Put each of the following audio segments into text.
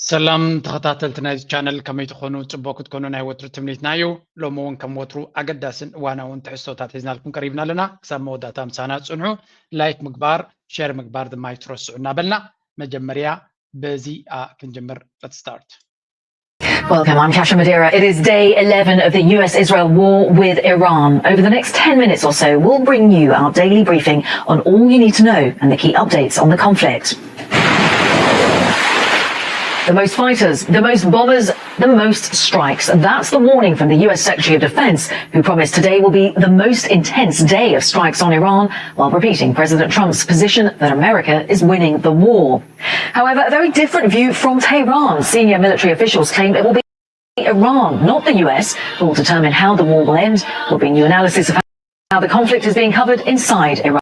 سلام تخطاتلت نايز channel كما يتخونوا تبوك تكونوا ناي وتر تمنيت نايو لو مون كم وترو أقداسن وانا وانتحسو تاتيزنا لكم قريبنا لنا كسام مودا تام سانات سنعو لايك مقبار شير مقبار دما يترسو نابلنا مجمريا بزي كنجمر. Let's start. Welcome, I'm Kasha Madeira. It is day 11 of the US-Israel war with Iran. Over the next 10 minutes or so, we'll bring you our daily briefing on all you need to know and the key updates on the conflict. The most fighters, the most bombers, the most strikes. That's the warning from the US Secretary of Defense, who promised today will be the most intense day of strikes on Iran, while repeating President Trump's position that America is winning the war. However, a very different view from Tehran. Senior military officials claim it will be Iran, not the US, who will determine how the war will end. There'll be new analysis of how the conflict is being covered inside Iran.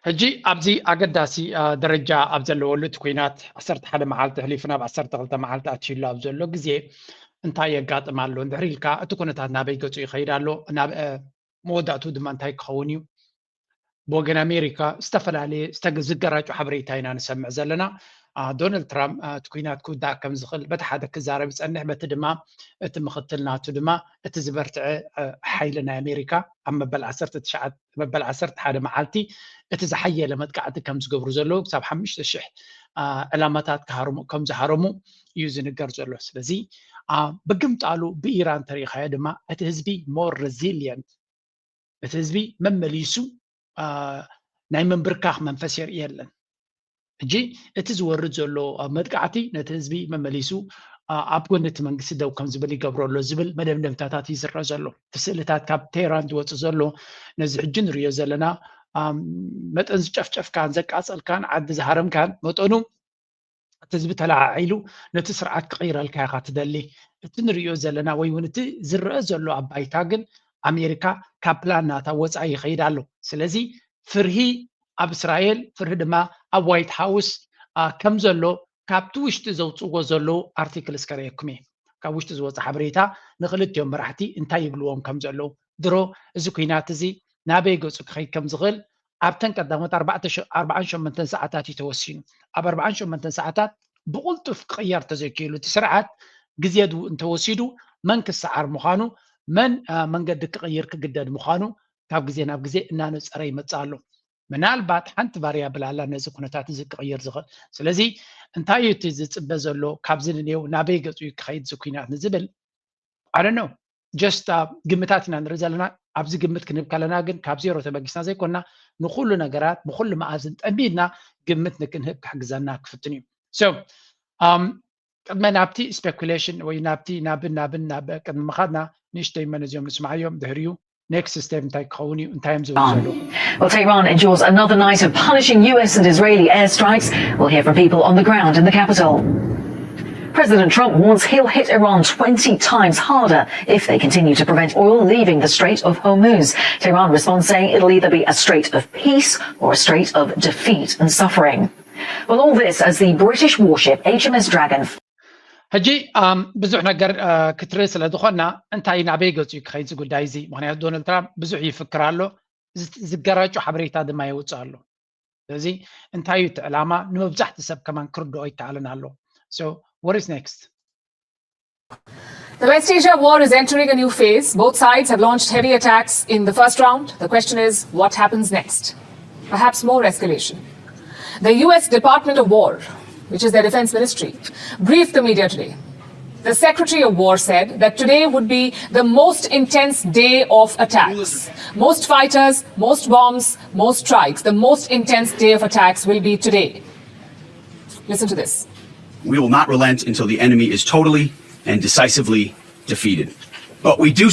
هجي أبزي أقداسي درجة أبزلو ولو تكوينات أسرت حدا معالته هليفنا بأسرت غلطة معالته أتشيلو أبزلو قزي انتاي قاط مالو اندحريلكا أتكونتات نابي قوتو يخيرالو موداتو دمان تاي كخونيو بوغن أمريكا استفل عليه استقل زقراج وحبريتاينا نسمع زلنا دونالد ترامب تكوينات كودا كم زخل بتحدا كزارة بس أنه بتدما اتمختلنا تدما اتزبرت حيلنا أمريكا أما بالعسرت تشعت بالعسرت حدا معالتي اتزحية لما تقعد كم زقبرو زلو بساب حمش تشح علامات كهرمو كم زهرمو يوزن الجرزلو سلزي بقمت قالوا بإيران تاريخ هذا اتهزبي more resilient اتهزبي ممليسو ناي من بركاخ منفس يريالن جي اتزورد زلو مدقعتي نتهزبي ممليسو أبغى نتمنى دو كم زبلي قبرو زبل مدام نمتاتات يزرع زلو تسألتات كاب تيران دوت زلو نزع جنري زلنا متأنز شف كان زك أصل كان عد زهرم كان متأنو تزبط على عيلو نتسرعات غير الكاغات دلي تنريو زلنا ويونت زرع زلو عباي تاجن أمريكا كابلانا توز أي خير علو سلزي فرهي أب إسرائيل فرهد ما أب وايت هاوس كم زلو كابتوش تزوج وزلو أرتيكل سكريكمي كابوش تزوج حبريتا نقلت يوم راحتي انتاي يقولون كم زلو درو زكينات زي نابي جوزك خي كم زغل أبتن قدامت 4 ساعات يتوسين أب 4 ساعات بقولت في غير تزكيلو تسرعات جزيادو انتوسيدو من كسعر مخانو من قد غير كجداد مخانو كاب جزينا بجزء نانوس أري متصالو منال بعد حنت فاريابل على نزق نتاعت زق غير زغل سلازي انتاي تزت بزلو كابزين اليو نابي جزء خيد زكينات نزبل I don't know just قمتاتنا نرزلنا أبزي قمت كنب كلنا جن كابزيرو تبقيسنا زي كنا نخل نجارات بخل معازن أبينا قمتنا كنهب حق زناك في التنيو so ما نابتي speculation وينابتي ناب قد ما خدنا نشتي من اليوم نسمع يوم دهريو next step نتاي كوني نتايم زوجلو. Well, Tehran endures another night of punishing US and Israeli airstrikes. We'll hear from people on the ground in the capital. President Trump warns he'll hit Iran 20 times harder if they continue to prevent oil leaving the Strait of Hormuz. Tehran responds saying it'll either be a strait of peace or a strait of defeat and suffering. Well, all this as the British warship HMS Dragon. هجي بزح نجار كتريس لدخلنا أنت أي نبيجوز يخيز يقول دايزي مهني دونالد ترامب بزح يفكر له زجراج وحبريت هذا ما يوصل له زي أنت أي علامة نمبزح تسب كمان كردو أي تعلن له. So what is next? The West Asia war is entering a new phase. Both sides have launched heavy attacks in the first round. The question is, what happens next? Perhaps more escalation. The US Department of War, which is their defense ministry, briefed the media today. The Secretary of War said that today would be the most intense day of attacks. Most fighters, most bombs, most strikes. The most intense day of attacks will be today. Listen to this. We will not relent until the enemy is totally and decisively defeated. But we do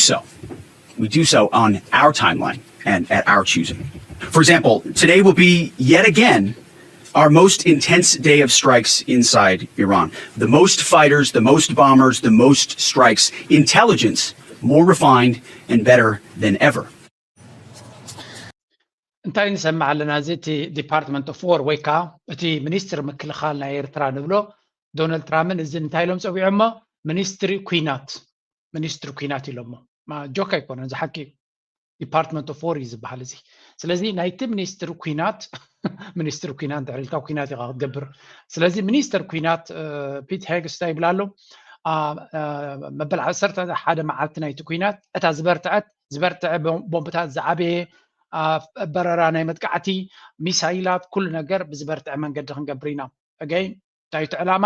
so on our timeline and at our choosing. For example, today will be yet again our most intense day of strikes inside Iran. The most fighters, the most bombers, the most strikes, intelligence more refined and better than ever. انتي نسمع لنا زيتي ديبارتمنت اوف وور ويكا اتي منستر مكلخالنا ايرترا نبلو دونالد ترامب إذن انتي لهم سوي عما منستر كوينات يلومو ما جوكا يكون انزا حكي ዲፓርትመንት ኦፍ ዎር ዝበሃል እዚ ስለዚ ናይቲ ሚኒስትር ኩናት ሚኒስትር ኩናት ድሕሪልካ ኩናት ኢኻ ክትገብር ስለዚ ሚኒስትር ኩናት ፒት ሄግስታ ይብላ ኣሎ መበል 11 መዓልቲ ናይቲ ኩናት እታ ዝበርትዐ ቦምብታት ዝዓበየ በረራ ናይ መጥቃዕቲ ሚሳይላት ኩሉ ነገር ብዝበርትዐ መንገዲ ክንገብር ኢና ኣገይ ታይቱ ዕላማ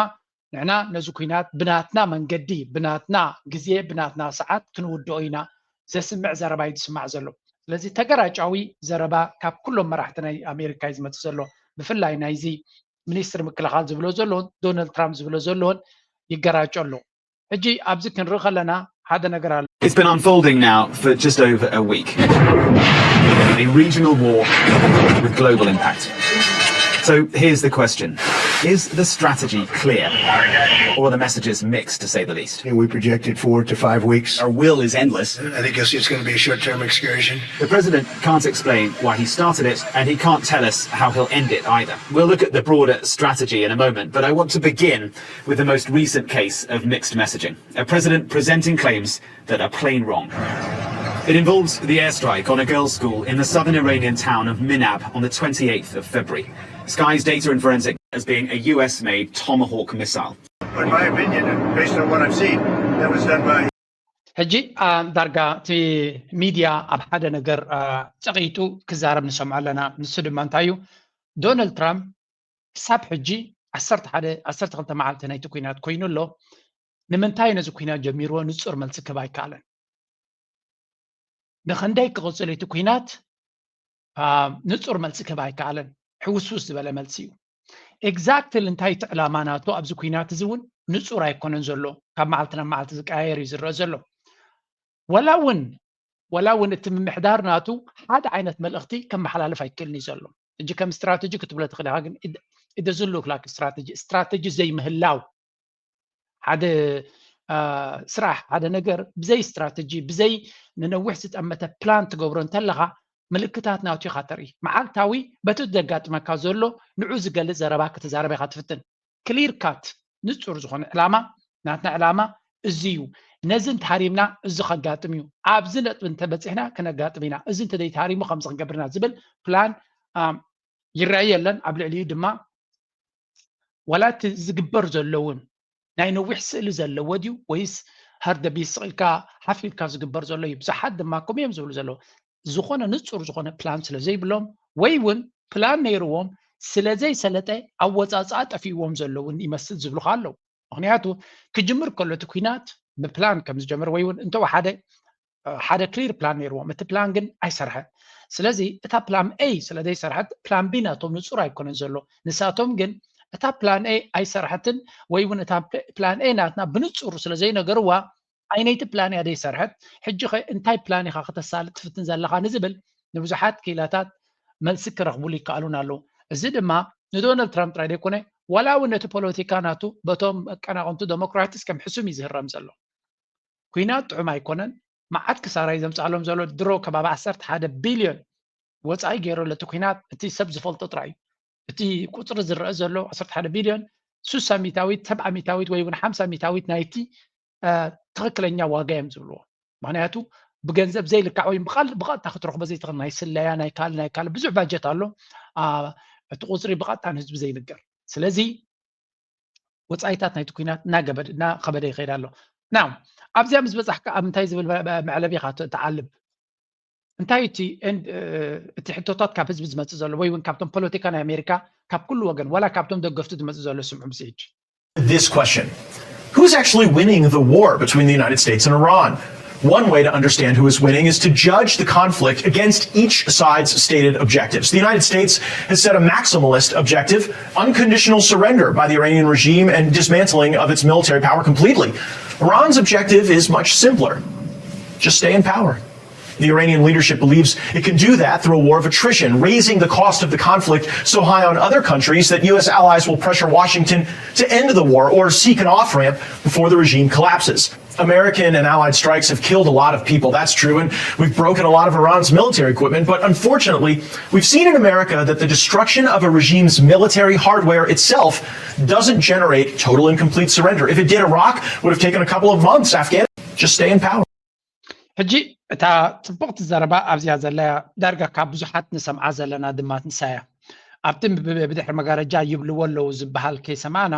ንሕና ነዚ ኩናት ብናትና መንገዲ ብናትና ግዜ ብናትና ሰዓት ክንውድኦ ኢና ዘስምዕ ዘረባ እዩ ዝስማዕ ዘሎ ስለዚ ተገራጫዊ ዘረባ ካብ ኩሎም መራሕቲ ናይ ኣሜሪካ እዩ ዝመፅእ ዘሎ ብፍላይ ናይዚ ሚኒስትር ምክልኻል ዝብሎ ዘለዎን ዶናልድ ትራምፕ ዝብሎ ዘለዎን ይገራጮ ኣሎ ሕጂ ኣብዚ ክንርኢ ከለና ሓደ ነገር ኣሎ It's been unfolding now for just over a week. A regional war with global impact. So here's the question. Is the strategy clear or are the messages mixed, to say the least? We projected 4 to 5 weeks. Our will is endless. I think it's going to be a short-term excursion. The president can't explain why he started it, and he can't tell us how he'll end it either. We'll look at the broader strategy in a moment, but I want to begin with the most recent case of mixed messaging. A president presenting claims that are plain wrong. It involves the airstrike on a girls' school in the southern Iranian town of Minab on the 28th of February. Sky's data and forensic as being a US-made Tomahawk missile. In my opinion, and based on what I've seen, that was done by... ሕጂ ዳርጋ እቲ ሚድያ ኣብ ሓደ ነገር ፀቂጡ ክዛረብ ንሰምዖ ኣለና ንሱ ድማ እንታይ እዩ ዶናልድ ትራምፕ ክሳብ ሕጂ 12 መዓልቲ ናይቲ ኩናት ኮይኑ ኣሎ ንምንታይ ነዚ ኩናት ጀሚርዎ ንፁር መልሲ ክህብ ኣይከኣለን ንክንደይ ክቕፅል እቲ ኩናት ንፁር መልሲ ክህብ ኣይከኣለን ሕውስውስ ዝበለ መልሲ እዩ ኤግዛክትሊ እንታይ እቲ ዕላማ ናቱ ኣብዚ ኩናት እዚ እውን ንፁር ኣይኮነን ዘሎ ካብ መዓልቲ ናብ መዓልቲ ዝቀያየር እዩ ዝረአ ዘሎ ወላ እውን እቲ ምምሕዳር ናቱ ሓደ ዓይነት መልእኽቲ ከመሓላልፍ ኣይክእልን እዩ ዘሎ እጂ ከም ስትራቴጂ ክትብሎ ትኽእል ኢኻ ግን it doesn't look like ስትራቴጂ ዘይምህላው ሓደ ስራሕ ሓደ ነገር ብዘይ ስትራቴጂ ብዘይ ንነዊሕ ዝጠመተ ፕላን ትገብሮ እንተለኻ ምልክታት ናቱ ኢኻ ተርኢ መዓልታዊ በቲ ዘጋጥመካ ዘሎ ንዑ ዝገልፅ ዘረባ ክትዛረበ ኢኻ ትፍትን ክሊር ካት ንፁር ዝኾነ ዕላማ ናትና ዕላማ እዚ እዩ ነዚ እንተሃሪምና እዚ ከጋጥም እዩ ኣብዚ ነጥቢ እንተበፂሕና ክነጋጥም ኢና እዚ እንተዘይተሃሪሙ ከምዚ ክንገብርና ዝብል ፕላን ይረአይ የለን ኣብ ልዕሊኡ ድማ ወላ እቲ ዝግበር ዘሎ እውን ናይ ነዊሕ ስእሊ ዘለዎ ድዩ ወይስ ሃርደቢስ ስቕልካ ሓፊልካ ዝግበር ዘሎ እዩ ብዙሓት ድማ ከምኡ እዮም ዝብሉ ዘለዉ ዝኾነ ንፁር ዝኾነ ፕላን ስለዘይብሎም ወይ እውን ፕላን ነይርዎም ስለዘይሰለጠ ኣወፃፅኣ ጠፊእዎም ዘለውን ይመስል ዝብሉካ ኣለዉ ምክንያቱ ክጅምር ከሎ እቲ ኩናት ብፕላን ከም ዝጀመረ ወይ እውን እንተው ሓደ ክሊር ፕላን ነይርዎም እቲ ፕላን ግን ኣይሰርሐ ስለዚ እታ ፕላን ኤ ስለዘይሰርሐት ፕላን ቢ ናቶም ንፁር ኣይኮነን ዘሎ ንሳቶም ግን እታ ፕላን ኤ ኣይሰርሐትን ወይ እውን እታ ፕላን ኤ ናትና ብንፁር ስለዘይነገርዋ ዓይነይቲ ፕላን እያ ዘይሰርሐት ሕጂ እንታይ ፕላን ኢኻ ክተሳልጥ ትፍትን ዘለኻ ንዝብል ንብዙሓት ክኢላታት መልሲ ክረኽቡሉ ይከኣሉን ኣለዉ እዚ ድማ ንዶናልድ ትራምፕ ጥራይ ደይኮነ ወላ እውን ነቲ ፖለቲካ ናቱ በቶም ቀናቐንቱ ዴሞክራቲስ ከም ሕሱም እዩ ዝህረም ዘሎ ኩናት ጥዑም ኣይኮነን መዓት ክሳራ እዩ ዘምፃሎም ዘሎ ድሮ ከባቢ 11 ቢልዮን ወፃኢ ገይረሎ እቲ ኩናት እቲ ሰብ ዝፈልጦ ጥራይ እዩ እቲ ቁፅሪ ዝረአ ዘሎ 11 ቢልዮን 60 ሚታዊት 70 ሚታዊት ወይ እውን 50 ሚታዊት ናይቲ ትክክለኛ ዋጋ እዮም ዝብልዎ ምክንያቱ ብገንዘብ ዘይልካዕ ወይ ብቐጥታ ክትረኽቦ ዘይትኽእል ናይ ስለያ ናይ ካል ብዙሕ ባጀት ኣሎ እቲ ቁፅሪ ብቐጥታ ንህዝቢ ዘይንገር ስለዚ ወፃኢታት ናይቲ ኩናት እናኸበደ ይኸይድ ኣሎ ናው ኣብዚኣ ምስ በፃሕካ ኣብ እንታይ ዝብል መዕለቢ ኢኻ ተዓልብ እንታይ እቲ ሕቶታት ካብ ህዝቢ ዝመፅእ ዘሎ ወይ እውን ካብቶም ፖለቲካ ናይ ኣሜሪካ ካብ ኩሉ ወገን ወላ ካብቶም ደገፍቲ ዝመፅእ ዘሎ ስምዑ ምስ ሕጂ This question: who's actually winning the war between the United States and Iran? One way to understand who is winning is to judge the conflict against each side's stated objectives. The United States has set a maximalist objective, unconditional surrender by the Iranian regime and dismantling of its military power completely. Iran's objective is much simpler: just stay in power. The Iranian leadership believes it can do that through a war of attrition, raising the cost of the conflict so high on other countries that U.S. allies will pressure Washington to end the war or seek an off-ramp before the regime collapses. American and allied strikes have killed a lot of people, that's true, and we've broken a lot of Iran's military equipment, but unfortunately, we've seen in America that the destruction of a regime's military hardware itself doesn't generate total and complete surrender. If it did, Iraq would have taken a couple of months. Afghanistan, just stay in power. ሕጂ እታ ጽቡቕቲ ዘረባ ኣብዚያ ዘለያ ዳርጋ ካብ ብዙሓት ንሰምዓ ዘለና ድማ ንሳያ ኣብቲ ብድሕሪ መጋረጃ ይብልዎ ኣለዉ ዝበሃል ከይሰማዕና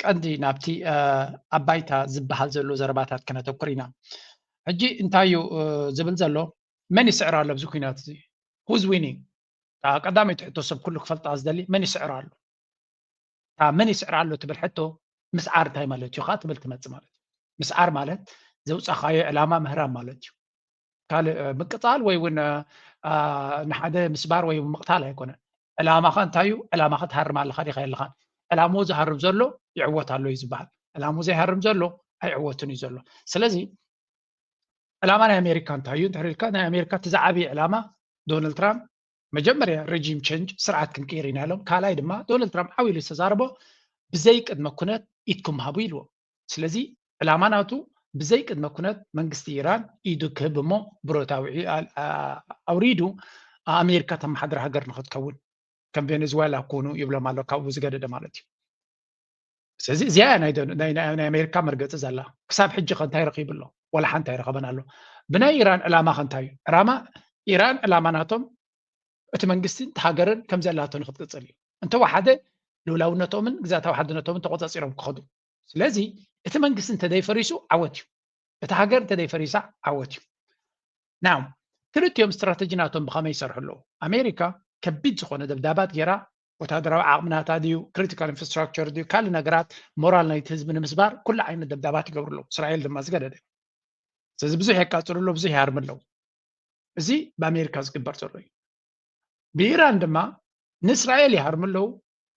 ቀንዲ ናብቲ ኣባይታ ዝበሃል ዘሎ ዘረባታት ከነተኩር ኢና ሕጂ እንታይ እዩ ዝብል ዘሎ መን ይስዕር ኣሎ ኣብዚ ኩናት እዚ ሁዝ ዊኒንግ ቀዳመይ ትሕቶ ሰብ ኩሉ ክፈልጣ ዝደሊ መን ይስዕር ኣሎ መን ይስዕር ኣሎ ትብል ሕቶ ምስዓር እንታይ ማለት እዩ ካ ትብል ትመፅእ ማለት እዩ ምስዓር ማለት ዘውፃኻዮ ዕላማ ምህራም ማለት እዩ ካልእ ምቅፃል ወይ እውን ንሓደ ምስባር ወይ ምቕታል ኣይኮነን ዕላማኻ እንታይ እዩ ዕላማኻ ትሃርም ኣለካ ዲኻ የለኻን ዕላምኡ ዝሃርም ዘሎ ይዕወት ኣሎ እዩ ዝበሃል ዕላምኡ ዘይሃርም ዘሎ ኣይዕወትን እዩ ዘሎ ስለዚ ዕላማ ናይ ኣሜሪካ እንታይ እዩ እንድሕሪልካ ናይ ኣሜሪካ እቲ ዝዓበየ ዕላማ ዶናልድ ትራምፕ መጀመርያ ሬጂም ቼንጅ ስርዓት ክንቅይር ኢና ኢሎም ካልኣይ ድማ ዶናልድ ትራምፕ ዓብይሉ ዝተዛረቦ ብዘይ ቅድመ ኩነት ኢድኩም ሃቡ ኢልዎ ስለዚ ዕላማ ናቱ ብዘይ ቅድመ ኩነት መንግስቲ ኢራን ኢዱ ክህብ እሞ ብሮታዊ ኣውሪዱ ኣሜሪካ ተመሓድሪ ሃገር ንክትከውን ከም ቬኔዙዌላ ክኮኑ ይብሎም ኣሎ ካብኡ ዝገደደ ማለት እዩ ስለዚ እዚኣ ናይ ኣሜሪካ መርገፂ ዘላ ክሳብ ሕጂ ከ እንታይ ረኪቡ ኣሎ ወላ ሓንቲ ኣይረኸበን ኣሎ ብናይ ኢራን ዕላማ ከ እንታይ እዩ ኢራን ዕላማ ናቶም እቲ መንግስቲ እቲ ሃገርን ከም ዘላቶ ንክትቅፅል እዩ እንተወሓደ ልውላውነቶምን ግዛታዊ ሓድነቶምን ተቆፃፂሮም ክኸዱ ስለዚ እቲ መንግስቲ እንተደይፈሪሱ ዓወት እዩ እቲ ሃገር እንተደይፈሪሳ ዓወት እዩ ናው ክልቲኦም ስትራቴጂ ናቶም ብኸመይ ይሰርሑ ኣለዉ ኣሜሪካ ከቢድ ዝኾነ ደብዳባት ጌራ ወታደራዊ ዓቕምናታ ድዩ ክሪቲካል ኢንፍራስትራክቸር ድዩ ካልእ ነገራት ሞራል ናይቲ ህዝቢ ንምስባር ኩሉ ዓይነት ደብዳባት ይገብሩ ኣለዉ እስራኤል ድማ ዝገደደ ስለዚ ብዙሕ የቃፅሉ ኣሎ ብዙሕ ይሃርም ኣለዉ እዚ ብኣሜሪካ ዝግበር ዘሎ እዩ ብኢራን ድማ ንእስራኤል ይሃርም ኣለዉ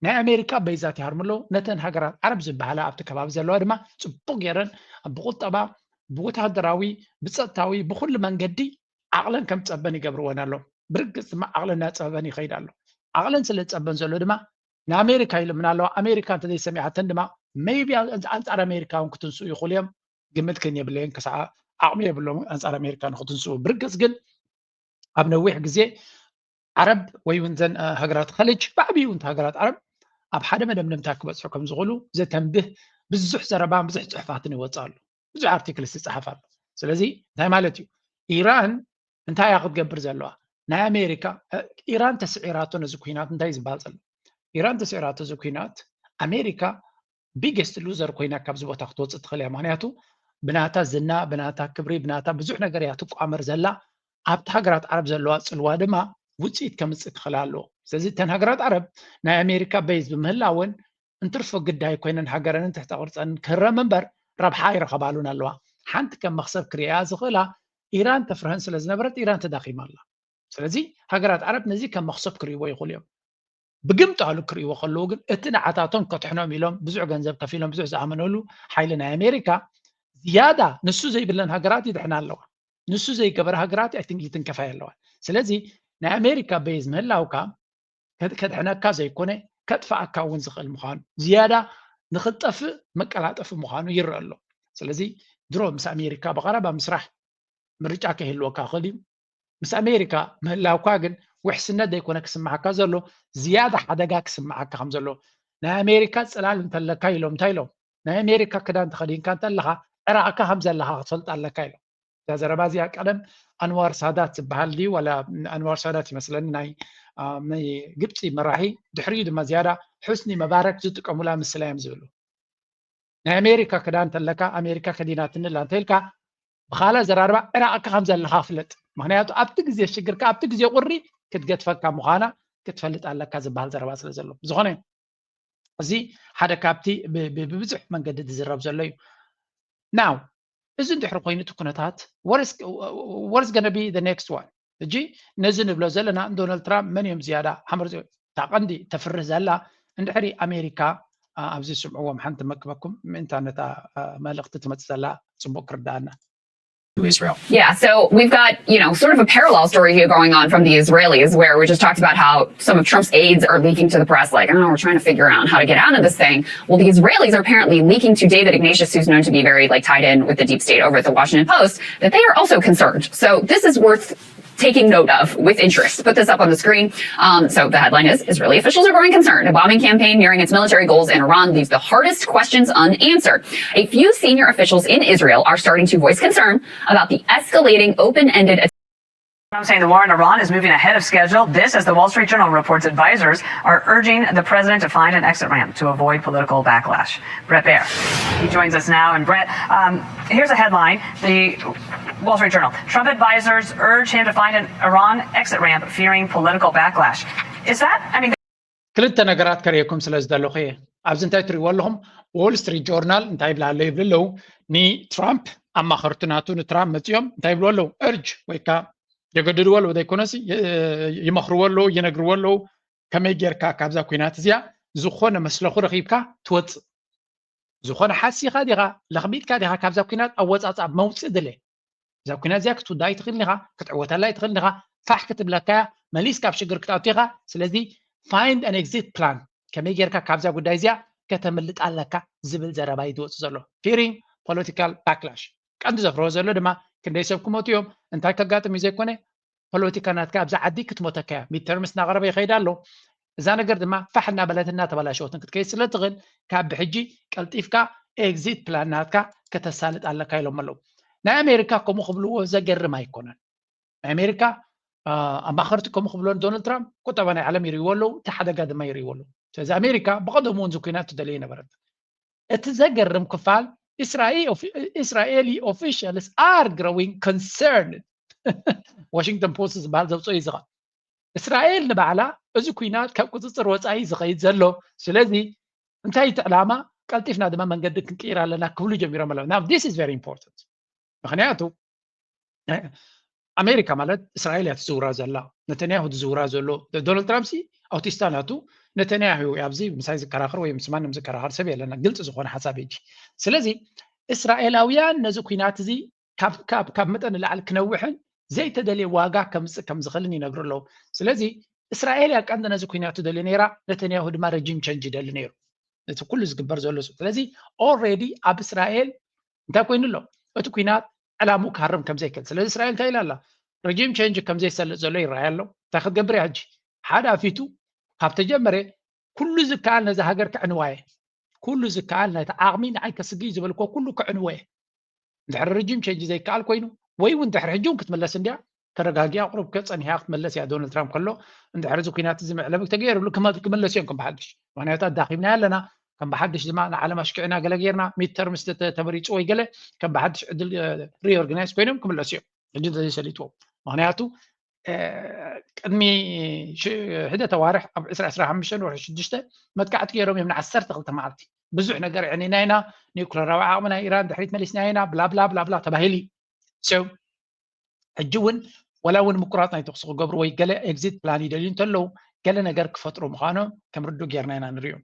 ናይ ኣሜሪካ በይዛት ይሃርም ኣለዉ ነተን ሃገራት ዓረብ ዝበሃላ ኣብቲ ከባቢ ዘለዋ ድማ ፅቡቅ ጌረን ብቁጠባ ብወታደራዊ ብፀጥታዊ ብኩሉ መንገዲ ዓቕለን ከም ፀበን ይገብርወን ኣሎ ብርግፅ ድማ ዓቕለን እናፀበን ይኸይድ ኣሎ ዓቕለን ስለ ፀበን ዘሎ ድማ ንኣሜሪካ ኢሎም ኣለዋ ኣሜሪካ እንተዘይሰሚዓተን ድማ ሜይቢ ኣንፃር ኣሜሪካ እውን ክትንስኡ ይኽእሉ እዮም ግምት ግን የብለየን ክሳዓ ዓቕሚ የብሎም ኣንፃር ኣሜሪካ ንክትንስኡ ብርግፅ ግን ኣብ ነዊሕ ግዜ ዓረብ ወይ እውን ዘን ሃገራት ኸልጅ ብዓብዩ እውን ሃገራት ዓረብ ኣብ ሓደ መደምደምታ ክበፅሑ ከም ዝኽእሉ ዘተንብህ ብዙሕ ዘረባን ብዙሕ ፅሑፋትን ይወፅእ ኣሎ ብዙሕ ኣርቲክልስ ይፀሓፍ ኣሎ ስለዚ እንታይ ማለት እዩ ኢራን እንታይ እያ ክትገብር ዘለዋ ናይ ኣሜሪካ ኢራን ተስዒራቶ ነዚ ኩናት እንታይ ዝበሃል ዘሎ ኢራን ተስዒራቶ እዚ ኩናት ኣሜሪካ ቢገስት ሉዘር ኮይና ካብዚ ቦታ ክትወፅእ ትኽእል እያ ምክንያቱ ብናታ ዝና ብናታ ክብሪ ብናታ ብዙሕ ነገር እያ ትቋመር ዘላ ኣብቲ ሃገራት ዓረብ ዘለዋ ፅልዋ ድማ ውፅኢት ከምፅእ ትኽእል ኣለዎ ስለዚ እተን ሃገራት ዓረብ ናይ ኣሜሪካ በይዝ ብምህላውን እንትርፎ ግዳይ ኮይነን ሃገረንን ትሕተ ቅርፀንን ክህረም እምበር ረብሓ ይረኸባሉን ኣለዋ ሓንቲ ከም መክሰብ ክሪያ ዝኽእላ ኢራን ተፍርህን ስለ ዝነበረት ኢራን ተዳኺማ ኣላ ስለዚ ሃገራት ዓረብ ነዚ ከም መክሰብ ክርእይዎ ይኽእሉ እዮም ብግምጣሉ ክርእይዎ ከለዉ ግን እቲ ንዓታቶም ከትሕኖም ኢሎም ብዙሕ ገንዘብ ከፊሎም ብዙሕ ዝኣመነሉ ሓይሊ ናይ ኣሜሪካ ዝያዳ ንሱ ዘይብለን ሃገራት ይድሕና ኣለዋ ንሱ ዘይገበረ ሃገራት ይትንከፋ ኣለዋ ስለዚ ናይ ኣሜሪካ በይዝ ምህላውካ ከድሕነካ ዘይኮነ ከጥፋኣካ እውን ዝኽእል ምዃኑ ዝያዳ ንክጠፍእ መቀላጠፊ ምዃኑ ይርአ ኣሎ ስለዚ ድሮ ምስ ኣሜሪካ ብቐረባ ምስራሕ ምርጫ ከይህልወካ ክእል እዩ ምስ ኣሜሪካ ምህላውካ ግን ውሕስነት ዘይኮነ ክስማዓካ ዘሎ ዝያዳ ሓደጋ ክስማዓካ ከም ዘሎ ናይ ኣሜሪካ ፅላል እንተለካ ኢሎም እንታይ ኢሎም ናይ ኣሜሪካ ክዳን ተኸዲንካ እንተለካ ዕራቕካ ከም ዘለካ ክትፈልጥ ኣለካ ኢሎም እዛ ዘረባ እዚኣ ቀደም ኣንዋር ሳዳት ዝበሃል ድዩ ዋላ ኣንዋር ሳዳት ይመስለኒ ናይ ግብፂ መራሒ ድሕሪኡ ድማ ዝያዳ ሑስኒ መባረክ ዝጥቀሙላ ምስላ እዮም ዝብሉ ናይ ኣሜሪካ ክዳን እንተለካ ኣሜሪካ ከዲናትንላ እንተኢልካ ብካልእ ዘራርባ ዕራቕካ ከም ዘለካ ፍለጥ ምክንያቱ ኣብቲ ግዜ ሽግርካ ኣብቲ ግዜ ቁሪ ክትገድፈካ ምዃና ክትፈልጥ ኣለካ ዝበሃል ዘረባ ስለ ዘሎ ዝኾነ እዚ ሓደ ካብቲ ብብዙሕ መንገዲ ዝዝረብ ዘሎ እዩ ናው እዚ እንድሕሪ ኮይኑ እቲ ኩነታት ወርስ ገነ ቢ the next one እጂ ነዚ ንብሎ ዘለና ዶናልድ ትራምፕ መን እዮም ዝያዳ ሓመር ታቐንዲ ተፍርህ ዘላ እንድሕሪ ኣሜሪካ ኣብዚ ስምዕዎም ሓንቲ መክበኩም ኢንተርኔት መልእኽቲ ትመፅእ ዘላ ፅቡቅ ክርዳኣና to Israel. Yeah, so we've got, sort of a parallel story here going on from the Israelis, where we just talked about how some of Trump's aides are leaking to the press, like, oh, we're trying to figure out how to get out of this thing. Well, the Israelis are apparently leaking to David Ignatius, who's known to be very, tied in with the deep state over at the Washington Post, that they are also concerned. So this is worth taking note of with interest. Put this up on the screen. So the headline is, Israeli officials are growing concerned. A bombing campaign nearing its military goals in Iran leaves the hardest questions unanswered. A few senior officials in Israel are starting to voice concern about the escalating open-ended I'm saying the war in Iran is moving ahead of schedule. This, as the Wall Street Journal reports, advisors are urging the president to find an exit ramp to avoid political backlash. Bret Baier, he joins us now. And Bret, here's a headline. The Wall Street Journal. Trump advisors urge him to find an Iran exit ramp, fearing political backlash. Is that, I mean... ክልተ ነገራት ከሪአኩም ስለዝደለኹ እየ ኣብዚ እንታይ ትሪእዎ ኣለኹም ዎል ስትሪት ጆርናል እንታይ ይብላ ኣሎ ይብል ኣለዉ ንትራምፕ ኣማኸርቲ ናቱ ንትራምፕ መፂኦም እንታይ ይብልዎ ኣለዉ እርጅ ወይ ከዓ የገድድዎ ኣለዉ ዘይኮነሲ ይመኽርዎ ኣለዉ ይነግርዎ ኣለዉ ከመይ ጌርካ ካብዛ ኩናት እዚኣ ዝኾነ መስለኹ ረኺብካ ትወፅእ ዝኾነ ሓሲኻ ዲኻ ለኽቢድካ ዲኻ ካብዛ ኩናት ኣብ ወፃፃ መውፅእ ድለ እዛ ኩናት እዚኣ ክትውዳእ ትኽእል ዲኻ ክትዕወተላ ትኽእል ዲኻ ፋሕ ክትብለካ መሊስካ ኣብ ሽግር ክትኣቱ ኢኻ ስለዚ find an exit plan ከመይ ጌርካ ካብዛ ጉዳይ እዚኣ ከተምልጥ ኣለካ ዝብል ዘረባ ይወፅእ ዘሎ fearing political backlash ቀንዲ ዘፍርዎ ዘሎ ድማ ክንደይ ሰብ ክሞቱ እዮም እንታይ ከጋጥም እዩ ዘይኮነ ፖለቲካ ናትካ ኣብዛ ዓዲ ክትሞተካ እያ ሚድተርምስ እናቐረበ ይኸይድ ኣሎ እዛ ነገር ድማ ፋሕ እናበለትና ተበላሸወትን ክትከይድ ስለ ትኽእል ካብ ብሕጂ ቀልጢፍካ ኤግዚት ፕላን ናትካ ከተሳልጥ ኣለካ ኢሎም ኣለዉ ናይ ኣሜሪካ ከምኡ ክብልዎ ዘገርም ኣይኮነን ናይ ኣሜሪካ ኣማኸርቲ ከምኡ ክብሎን ዶናልድ ትራምፕ ቁጠባ ናይ ዓለም ይርእይዎ ኣለዉ እቲ ሓደጋ ድማ ይርእይዎ ኣለዉ ስለዚ ኣሜሪካ ብቐደሙ እውን ዝኩናት ትደልየ ነበረት እቲ ዘገርም ክፋል Israeli officials are growing concerned. Washington Post ዝበሃል ዘውፅኦ እዩ እስራኤል ንባዕላ እዚ ኩናት ካብ ቁፅፅር ወፃኢ ዝኸይድ ዘሎ ስለዚ እንታይ እቲ ዕላማ ቀልጢፍና ድማ መንገዲ ክንቅይር ኣለና ክብሉ ጀሚሮም ኣለዉ now this is very important ምክንያቱ ኣሜሪካ ማለት እስራኤል እያ ትዝውራ ዘላ ነተንያሁ ትዝውራ ዘሎ ዶናልድ ትራምፕ ኣውቲስታ ናቱ ነተንያሁ ኣብዚ ምሳይ ዝከራኸር ወይ ምስ ማንም ዝከራኸር ሰብ የለና ግልጽ ዝኾነ ሓሳብ እጂ ስለዚ እስራኤላውያን ነዚ ኩናት እዚ ካብ መጠን ላዕሊ ክነውሕን ዘይተደልየ ዋጋ ከም ዝኽእልን ይነግሩ ኣለዉ ስለዚ እስራኤል ያ ቀንዲ ነዚ ኩናት ትደልየ ነይራ ነተንያሁ ድማ ረጂም ቸንጅ ይደሊ ነይሩ እቲ ኩሉ ዝግበር ዘሎ ስለዚ ኦልሬዲ ኣብ እስራኤል እንታይ ኮይኑ ኣሎ እቲ ኩናት ዕላሙ ክሃርም ከም ዘይክእል ስለዚ እስራኤል እንታይ ኢላ ኣላ ረጂም ቸንጅ ከም ዘይሰልጥ ዘሎ ይረኣይ ኣሎ እንታይ ክትገብር እያ ሕጂ ሓደ ኣፊቱ ካብ ተጀመረ ኩሉ ዝከኣል ነዚ ሃገር ክዕንዋየ ኩሉ ዝከኣል ናይቲ ዓቕሚ ንዓይ ከስጊ ዝበልኮ ኩሉ ክዕንወየ እንድሕሪ ረጂም ቸንጅ ዘይከኣል ኮይኑ ወይ እውን ድሕሪ ሕጂ እውን ክትመለስ እንድያ ተረጋጊያ ቁሩብ ከፀኒሓ ክትመለስ እያ ዶናልድ ትራምፕ ከሎ እንድሕሪ እዚ ኩናት እዚ መዕለሚ ተገይሩሉ ክመለሱ እዮም ከም ብሓድሽ ምክንያቱ ኣዳኺምና ኣለና ከም ብሓድሽ ድማ ንዓለም ኣሽኪዕና ገለ ጌርና ሚድተርምስ ተመሪፁ ወይ ገለ ከም ብሓድሽ ዕድል ሪኦርጋናይዝ ኮይኖም ክምለሱ እዮም ሕጂ እንተዘይሰሊጥዎም ምክንያቱ ቅድሚ ሕደተ ዋርሕ ኣብ 2015 ወርሒ 6 መጥቃዕቲ ገይሮም እዮም ን12 መዓልቲ ብዙሕ ነገር ዕኒና ኢና ኒውክለራዊ ዓቕምና ኢራን ድሕሪት መሊስና ኢና ብላብላ ተባሂሉ ሰው ሕጂ እውን ወላ እውን ምቁራፅ ናይ ተኽሲ ክገብሩ ወይ ገለ ኤግዚት ፕላን ይደልዩ እንተለዉ ገለ ነገር ክፈጥሩ ምዃኖም ከም ርዱእ ጌርና ኢና ንሪኦም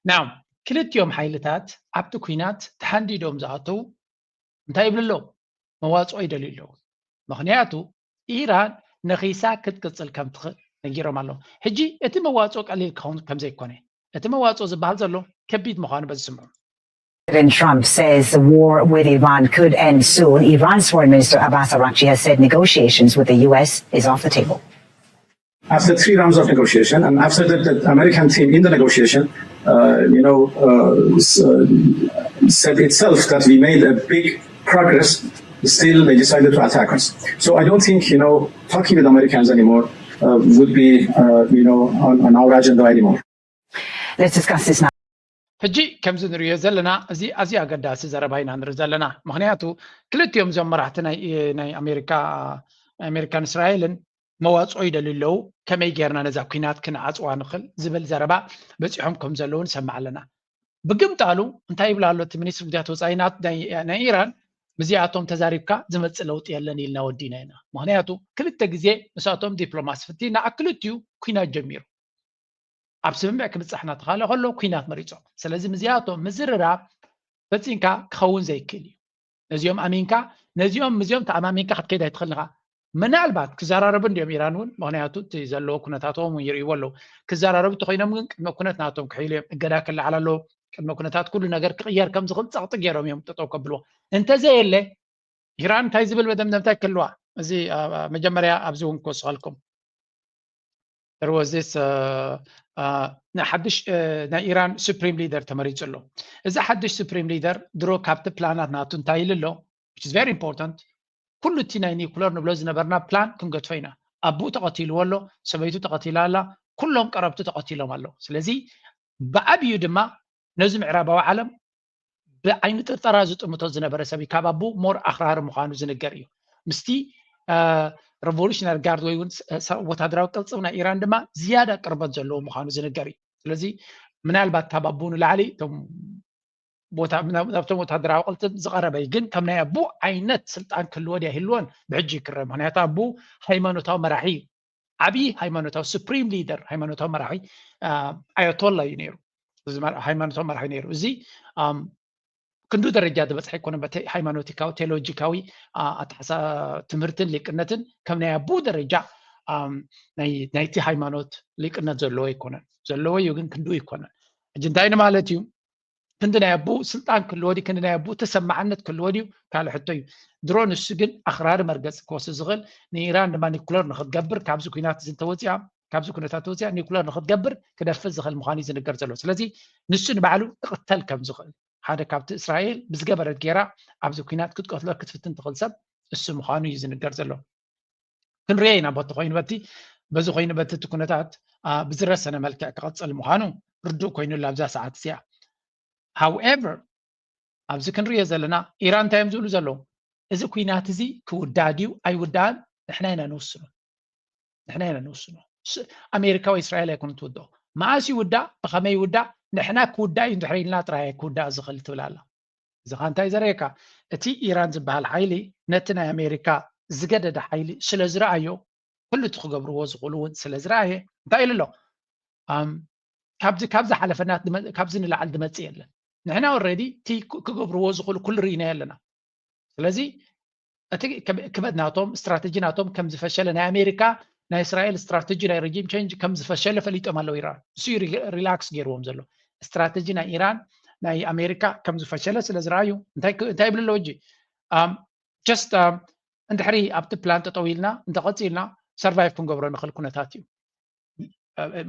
ናው ክልቲኦም ሓይልታት ኣብቲ ኩናት ተሓንዲዶም ዝኣተዉ እንታይ ይብሉ ኣለዉ መዋፅኦ ይደልዩ ኣለዉ ምክንያቱ ኢራን ነኺሳ ክትቅፅል ከም ትኽእል ነጊሮም ኣለዉ ሕጂ እቲ መዋፅኦ ቀሊል ክኸውን ከም ዘይኮነ እቲ መዋፅኦ ዝበሃል ዘሎ ከቢድ ምዃኑ በዚ ስምዑ President Trump says the war with Iran could end soon. Iran's Foreign Minister Abbas Araghchi has said negotiations with the U.S. is off the table. After 3 rounds of negotiation, and after the American team in the negotiation, said itself that we made a big progress, still they decided to attack us. So I don't think, talking with Americans anymore would be, on our agenda anymore. Let's discuss this now. ሕጂ ከምዚ ንሪኦ ዘለና እዚ ኣዝዩ ኣገዳሲ ዘረባ ኢና ንርኢ ዘለና ምክንያቱ ክልቲኦም እዞም መራሕቲ ናይ ኣሜሪካን እስራኤልን መዋፅኦ ይደልዩ ኣለዉ ከመይ ጌርና ነዛ ኩናት ክንዓፅዋ ንኽእል ዝብል ዘረባ በፂሖም ከም ዘለዉ ንሰማዕ ኣለና ብግምጣሉ እንታይ ይብላ ኣሎ እቲ ሚኒስትሪ ጉዳያት ወፃኢ ናይ ኢራን ብዚኣቶም ተዛሪብካ ዝመፅእ ለውጢ የለን ኢልና ወዲና ኢና ምክንያቱ ክልተ ግዜ ንሳቶም ዲፕሎማሲ ፍቲና ኣብ ክልቲኡ ኩናት ጀሚሩ ኣብ ስምምዕ ክብፅሕና ተኻለ ከሎ ኩናት መሪፆም ስለዚ ምዚኣቶም ምዝርራብ ፈፂንካ ክኸውን ዘይክእል እዩ ነዚኦም ኣሚንካ ነዚኦም ተኣማሚንካ ክትከይድ ኣይትኽእል ኢኻ ምናልባት ክዘራረቡ እንዲኦም ኢራን እውን ምክንያቱ እቲ ዘለዎ ኩነታቶም እውን ይርእይዎ ኣለዉ ክዘራረቡ እንተኮይኖም ግን ቅድመ ኩነት ናቶም ክሒሉ እዮም እገዳ ክለዓል ኣለዎ ቅድመ ኩነታት ኩሉ ነገር ክቕየር ከም ዝኽእል ፀቕጢ ገይሮም እዮም ጠጠው ከብልዎ እንተዘየለ ኢራን እንታይ ዝብል መደምደምታ ክህልዋ እዚህ መጀመሪያ ኣብዚውን ክወስኻልኩም there was this ሓድሽ ናይ ኢራን ሱፕሪም ሊደር ተመሪጹ ኣሎ እዚ ሓድሽ ሱፕሪም ሊደር ድሮ ካብቲ ፕላናት ናቱ እንታይ ኢሉ ኣሎ which is very important ኩሉ እቲ ናይ ኒኩለር ንብሎ ዝነበርና ፕላን ክንገድፎ ኢና ኣቡኡ ተቐቲልዎ ኣሎ ሰበይቱ ተቐቲላ ኣላ ኩሎም ቀረብቱ ተቐቲሎም ኣሎ ስለዚ ብዓብዩ ድማ ነዚ ምዕራባዊ ዓለም ብዓይኒ ጥርጠራ ዝጥምቶ ዝነበረ ሰብ ካብ ኣቡኡ ሞር ኣኽራሪ ምዃኑ ዝንገር እዩ ምስቲ revolutionary guard ወይ ወታደራዊ ቅልጽም ናይ ኢራን ድማ ዝያዳ ቅርበት ዘለዎ ምዃኑ ዝንገር እዩ ስለዚ ምናልባት ካብ ኣቡኡ ንላዕሊ ናብቶም ወታደራዊ ቅልጽም ዝቐረበ ግን ከም ናይ ኣቡኡ ዓይነት ስልጣን ክህልዎ ድያ ይህልዎን ብሕጂ ይክረም ምክንያቱ ኣቡኡ ሃይማኖታዊ መራሒ እዩ ዓብይ ሃይማኖታዊ ሱፕሪም ሊደር ሃይማኖታዊ መራሒ ኣያቶላ እዩ ነይሩ እዚ ሃይማኖታዊ መራሒ ነይሩ እዚ ክንዱ ደረጃ ዝበፅሐ ይኮነ ሃይማኖቲካዊ ቴዎሎጂካዊ ኣተሓሳ ትምህርትን ሊቅነትን ከም ናይ ኣቡኡ ደረጃ ናይቲ ሃይማኖት ሊቅነት ዘለዎ ይኮነን ዘለዎ እዩ ግን ክንዱ ይኮነን ሕጂ እንታይ ማለት እዩ ክንዲ ናይ ኣቡኡ ስልጣን ክህልዎ ድዩ ክንዲ ናይ ኣቡኡ ተሰማዕነት ክህልዎ ድዩ ካልእ ሕቶ እዩ ድሮ ንሱ ግን ኣኽራሪ መርገፂ ክወስድ ዝኽእል ንኢራን ድማ ኒኩለር ንክትገብር ካብዚ ኩናት ተወፂኣ ካብዚ ኩነታት ተወፂኣ ኒኩለር ንክትገብር ክደፍእ ዝኽእል ምዃኑ እዩ ዝንገር ዘሎ ስለዚ ንሱ ንባዕሉ ክቕተል ከም ዝኽእል ሓደ ካብቲ እስራኤል ብዝገበረት ጌራ ኣብዚ ኩናት ክትቀትሎ ክትፍትን ትኽእል ሰብ እሱ ምዃኑ እዩ ዝንገር ዘሎ ክንሪኦ ኢና በቲ ኮይኑ በዚ ኮይኑ በቲ እቲ ኩነታት ብዝረሰነ መልክዕ ክቐፅል ምዃኑ ርዱእ ኮይኑላ ኣብዛ ሰዓት እዚኣ however ኣብዚ ክንሪኦ ዘለና ኢራን እንታይ እዮም ዝብሉ ዘለዉ እዚ ኩናት እዚ ክውዳእ ድዩ ኣይውዳእን ንሕና ኢና ንውስኖ ኣሜሪካ ወይ እስራኤል ኣይኮኑ ትውድኦ መዓስ ይውዳእ ብኸመይ ይውዳእ ንሕና ክውዳእ እዩ እንድሕር ኢልና ጥራይ ክውዳእ ዝኽእል ትብል ኣላ እዚ ኸ እንታይ ዘርእየካ እቲ ኢራን ዝበሃል ሓይሊ ነቲ ናይ ኣሜሪካ ዝገደደ ሓይሊ ስለ ዝረኣዮ ኩሉ እቲ ክገብርዎ ዝኽእሉ እውን ስለ ዝረኣየ እንታይ ኢሉ ኣሎ ካብዚ ሓለፈናት ካብዚ ንላዕሊ ድመፅእ የለን ንሕና ኦልሬዲ እቲ ክገብርዎ ዝኽእሉ ኩሉ ርኢና ኣለና ስለዚ እቲ ክበድናቶም ስትራቴጂ ናቶም ከም ዝፈሸለ ናይ ኣሜሪካ ናይ እስራኤል ስትራቴጂ ናይ ሬጂም ቼንጅ ከም ዝፈሸለ ፈሊጦም ኣለው ኢራን እሱ ሪላክስ ገይርዎም ዘሎ ስትራቴጂ ናይ ኢራን ናይ ኣሜሪካ ከም ዝፈሸለ ስለ ዝረኣዩ እንታይ ይብል ኣለዎ እጂ ጀስት እንድሕሪ ኣብቲ ፕላን ጠጠው ኢልና እንተቐፂልና ሰርቫይቭ ክንገብሮ ንኽእል ኩነታት እዩ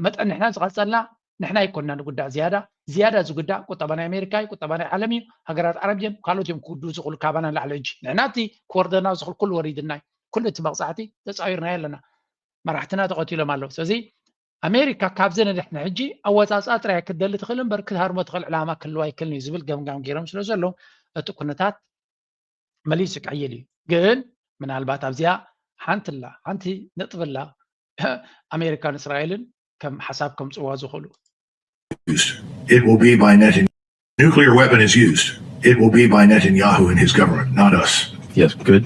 መጠን ንሕና ዝቐፀልና ንሕና ይኮንና ንጉዳእ ዝያዳ ዝጉዳእ ቁጠባ ናይ ኣሜሪካ እዩ ቁጠባ ናይ ዓለም እዩ ሃገራት ዓረብ እዮም ካልኦት እዮም ክውድኡ ዝኽእሉ ካባና ንላዕሊ እጂ ንሕና እቲ ክወርደና ዝኽእል ኩሉ ወሪድና ኩሉ እቲ መቕፃዕቲ ተፃዊርና ኣለና መራሕትና ተቐቲሎም ኣለዉ ስለዚ ኣሜሪካ ካብዚ ንድሕና ሕጂ ኣወፃፃ ጥራይ ክትደሊ ትኽእል እምበር ክትሃርሞ ትኽእል ዕላማ ክህልዋ ኣይክእልን እዩ ዝብል ገምጋም ገይሮም ስለ ዘሎ እቲ ኩነታት መሊሱ ክዕይል እዩ ግን ምናልባት ኣብዚኣ ሓንቲ ነጥብላ ኣሜሪካን እስራኤልን ከም ሓሳብ ከምፅዋ ዝኽእሉ It will be by Netanyahu. Nuclear weapon is used. It will be by Netanyahu and his government, not us. Yes, good.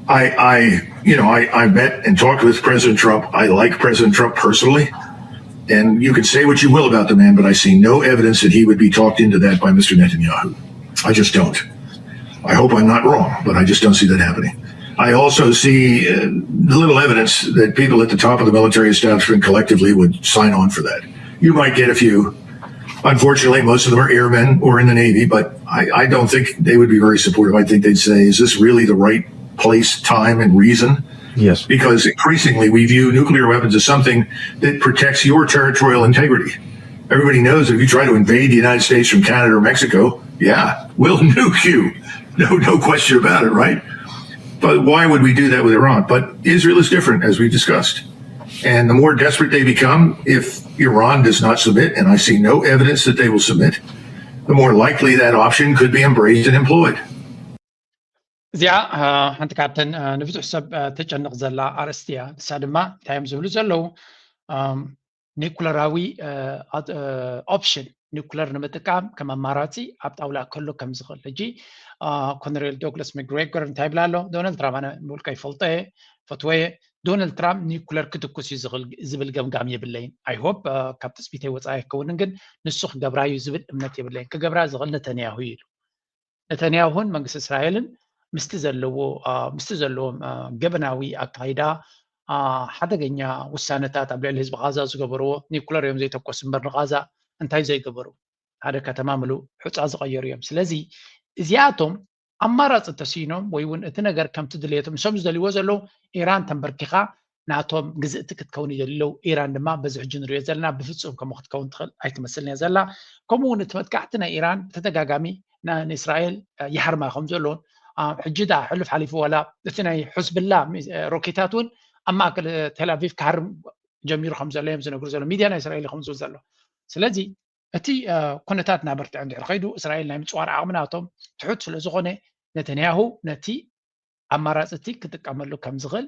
I met and talked with President Trump. I like President Trump personally. And you can say what you will about the man, but I see no evidence that he would be talked into that by Mr. Netanyahu. I just don't. I hope I'm not wrong, but I just don't see that happening. I also see little evidence that people at the top of the military establishment collectively would sign on for that. You might get a few. Unfortunately, most of them are airmen or in the Navy, but I don't think they would be very supportive. I think they'd say, is this really the right place, time, and reason? Yes. Because increasingly we view nuclear weapons as something that protects your territorial integrity. Everybody knows if you try to invade the United States from Canada or Mexico, yeah, we'll nuke you. No question about it, right? But why would we do that with Iran? But Israel is different, as we discussed. And the more desperate they become, if Iran does not submit, and I see no evidence that they will submit, the more likely that option could be embraced and employed. እዚኣ ሓንቲ ካብተን ንብዙሕ ሰብ ተጨንቕ ዘላ ኣርእስቲ እያ ንሳ ድማ እንታይ እዮም ዝብሉ ዘለዉ ኒኩለራዊ ኦፕሽን ኒኩለር ንምጥቃም ከም ኣማራፂ ኣብ ጣውላ ከሎ ከም ዝኽእል ሕጂ ኮሎኔል ዶግላስ መግሬጎር እንታይ ይብላ ኣሎ ዶናልድ ትራምፕ ኣነ ምብልካ ይፈልጦ እየ ፈትወየ ዶናልድ ትራምፕ ኒኩለር ክትኩስ እዩ ዝብል ገምጋም የብለይን ኣይሆፕ ካብ ተስቢተይ ወፃኢ ኣይከውንን ግን ንሱ ክገብራ እዩ ዝብል እምነት የብለይን ክገብራ ዝኽእል ነተንያሁ ኢሉ ነተንያሁን መንግስቲ እስራኤልን ምስቲ ዘለዎም ገበናዊ ኣካይዳ ሓደገኛ ውሳነታት ኣብ ልዕሊ ህዝቢ ጋዛ ዝገበርዎ ኒኩለር እዮም ዘይተኮስ እምበር ንጋዛ እንታይ ዘይገበሩ ሓደ ከተማ ምሉእ ሕፃ ዝቀየሩ እዮም ስለዚ እዚኣቶም ኣማራፂ ተሲኖም ወይ እውን እቲ ነገር ከምቲ ድሌቶም ንሶም ዝደልይዎ ዘለዉ ኢራን ተንበርኪኻ ናቶም ግዝእቲ ክትከውን ይደልለው ኢራን ድማ በዚ ሕጂ ንሪኦ ዘለና ብፍጹም ከምኡ ክትከውን ትኽእል ኣይትመስልን እያ ዘላ ከምኡ እውን እቲ መጥቃዕቲ ናይ ኢራን ተደጋጋሚ ንእስራኤል ይሓርማ ከም ዘለዎን ሕጂ ዳ ሕልፍ ሓሊፉ ዋላ እቲ ናይ ሕዝብላ ሮኬታት እውን ኣብ ማእከል ቴልኣቪቭ ክሃርም ጀሚሩ ከም ዘሎ እዮም ዝነግሩ ዘሎ ሚድያ ናይ እስራኤል ከም ዝብል ዘሎ ስለዚ እቲ ኩነታት እናበርትዐ እንድሕር ከይዱ እስራኤል ናይ ምፅዋር ዓቕምናቶም ትሑት ስለ ዝኾነ ነተንያሁ ነቲ ኣማራፂ እቲ ክጥቀመሉ ከም ዝኽእል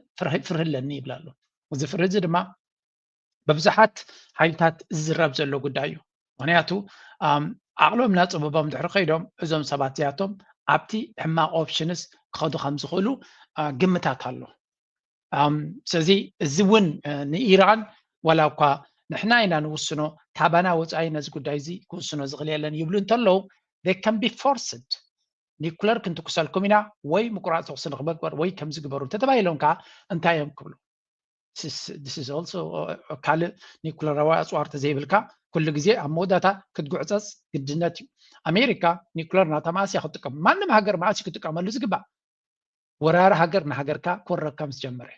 ፍርህለኒ ይብላ ኣሎ እዚ ፍርህ እዚ ድማ በብዙሓት ሓይልታት ዝዝረብ ዘሎ ጉዳይ እዩ ምክንያቱ ዓቕሎም እናፅበቦም እንድሕር ከይዶም እዞም ሰባት እዚኣቶም ኣብቲ ሕማቕ ኦፕሽንስ ክኸዱ ከም ዝኽእሉ ግምታት ኣሎ ስለዚ እዚ እውን ንኢራን ዋላ እኳ ንሕና ኢና ንውስኖ ታባና ወፃኢ ነዚ ጉዳይ እዚ ክውስኖ ዝኽእል የለን ይብሉ እንተለዉ they can be forced ኒኩለር ክንትኩሰልኩም ኢና ወይ ምቁራፅ ተኽሲ ንክበግበር ወይ ከም ዝግበሩ ተተባሂሎም ከዓ እንታይ እዮም ክብሉ this is also ካልእ ኒኩለራዊ ኣፅዋር ተዘይብልካ ኩሉ ግዜ ኣብ መወዳእታ ክትጉዕፀፅ ግድነት እዩ ኣሜሪካ ኒኩለር ናታ ማእስያ ክትጥቀም ማንም ሃገር ማእሲ ክትጥቀመሉ ዝግባእ ወራሪ ሃገር ንሃገርካ ክወረካ ምስ ጀመረ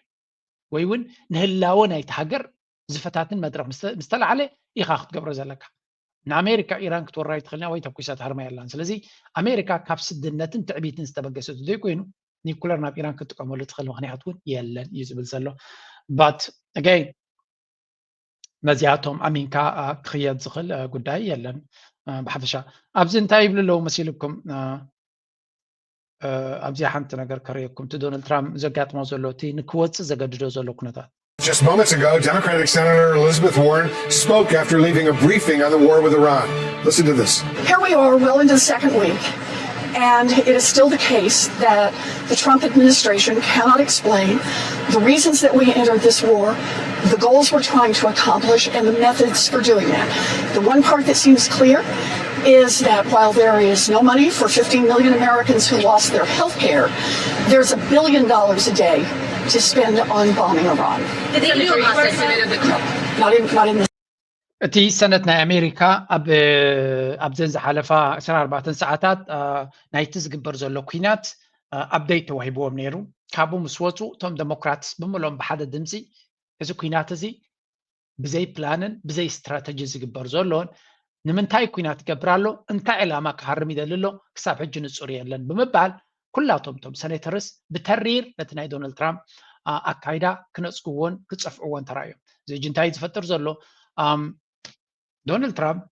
ወይ እውን ንህላወ ናይቲ ሃገር ዝፈታትን መድረክ ምስ ተላዓለ ኢኻ ክትገብሮ ዘለካ ንኣሜሪካ ኢራን ክትወራይ ትኽእልና ወይ ተኩሳ ትሃርማ የላን ስለዚ ኣሜሪካ ካብ ስድነትን ትዕቢትን ዝተበገሰቱ ዘይኮይኑ ኒኩለር ናብ ኢራን ክትጥቀመሉ ትኽእል ምክንያት እውን የለን እዩ ዝብል ዘሎ ባት again ነዚኣቶም ኣሚንካ ክኽየድ ዝኽእል ጉዳይ የለን ብሓፈሻ ኣብዚ እንታይ ይብሉ ኣለዉ መሲልኩም ኣብዚ ሓንቲ ነገር ከርእየኩም እቲ ዶናልድ ትራምፕ ዘጋጥሞ ዘሎ እቲ ንክወፅእ ዘገድዶ ዘሎ ኩነታት Just moments ago, Democratic Senator Elizabeth Warren spoke after leaving a briefing on the war with Iran. Listen to this. Here we are well into the second week, and it is still the case that the Trump administration cannot explain the reasons that we entered this war, the goals we're trying to accomplish, and the methods for doing that. The one part that seems clear is that while there is no money for 15 million Americans who lost their health care, there's $1 billion a day to spend on bombing Iran. Did the EU estimated the not in this. እቲ ሰነት ናይ ኣሜሪካ ኣብዘን ዝሓለፋ 24 ሰዓታት ናይቲ ዝግበር ዘሎ ኩናት ኣብዴት ተዋሂብዎም ነይሩ ካብኡ ምስ ወፁ እቶም ዴሞክራትስ ብምሎም ብሓደ ድምፂ እዚ ኩናት እዚ ብዘይ ፕላንን ብዘይ ስትራተጂ ዝግበር ዘሎን ንምንታይ ኩናት ይገብር ኣሎ እንታይ ዕላማ ክሃርም ይደሊ ኣሎ ክሳብ ሕጂ ንፁር የለን ብምባል ኩላቶም ቶም ሰኔተርስ ብተሪር ነቲ ናይ ዶናልድ ትራምፕ ኣካይዳ ክነፅግዎን ክፀፍዕዎን ተራእዮም እዚ ሕጂ እንታይ ዝፈጥር ዘሎ ዶናልድ ትራምፕ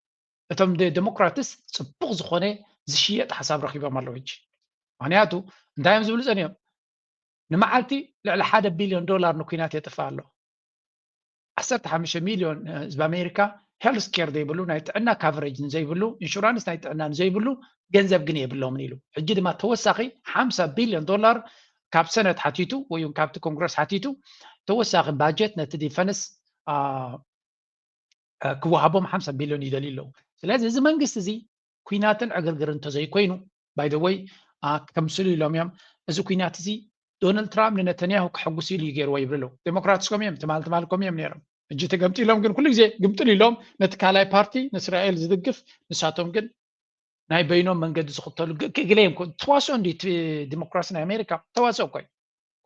እቶም ዴሞክራትስ ፅቡቕ ዝኾነ ዝሽየጥ ሓሳብ ረኪቦም ኣለዉ ሕጂ ምክንያቱ እንታይ እዮም ዝብሉ ፀኒዮም ንመዓልቲ ልዕሊ $1 ቢልዮን ንኩናት የጥፋ ኣሎ 15 ሚልዮን ህዝቢ ኣሜሪካ ሄልስ ኬር ዘይብሉ ናይ ጥዕና ካቨሬጅ ንዘይብሉ ኢንሹራንስ ናይ ጥዕና ንዘይብሉ ገንዘብ ግን የብሎምን ኢሉ ሕጂ ድማ ተወሳኺ $50 ቢልዮን ካብ ሰነት ሓቲቱ ወይ ካብቲ ኮንግረስ ሓቲቱ ተወሳኺ ባጀት ነቲ ዲፈንስ ክወሃቦም 50 ቢልዮን ይደልዩ ኣለዉ ስለዚ እዚ መንግስቲ እዚ ኩናትን ዕግርግርን እንተዘይኮይኑ ባይ ዘ ወይ ከምስሉ ኢሎም እዮም እዚ ኩናት እዚ ዶናልድ ትራምፕ ንነተንያሁ ክሐጉስ ኢሉ እዩ ገይርዎ ይብሉ ኣለዉ ዴሞክራትስኮም እዮም ትማልኮም እዮም ነይሮም ሕጂ ተገምጢሎም ግን ኩሉ ግዜ ግምጥል ኢሎም ነቲ ካልኣይ ፓርቲ ንእስራኤል ዝድግፍ ንሳቶም ግን ናይ በይኖም መንገዲ ዝኽተሉ ግለዮም ተዋስኦ እንዲ ዲሞክራሲ ናይ ኣሜሪካ ተዋስኦ ኮይ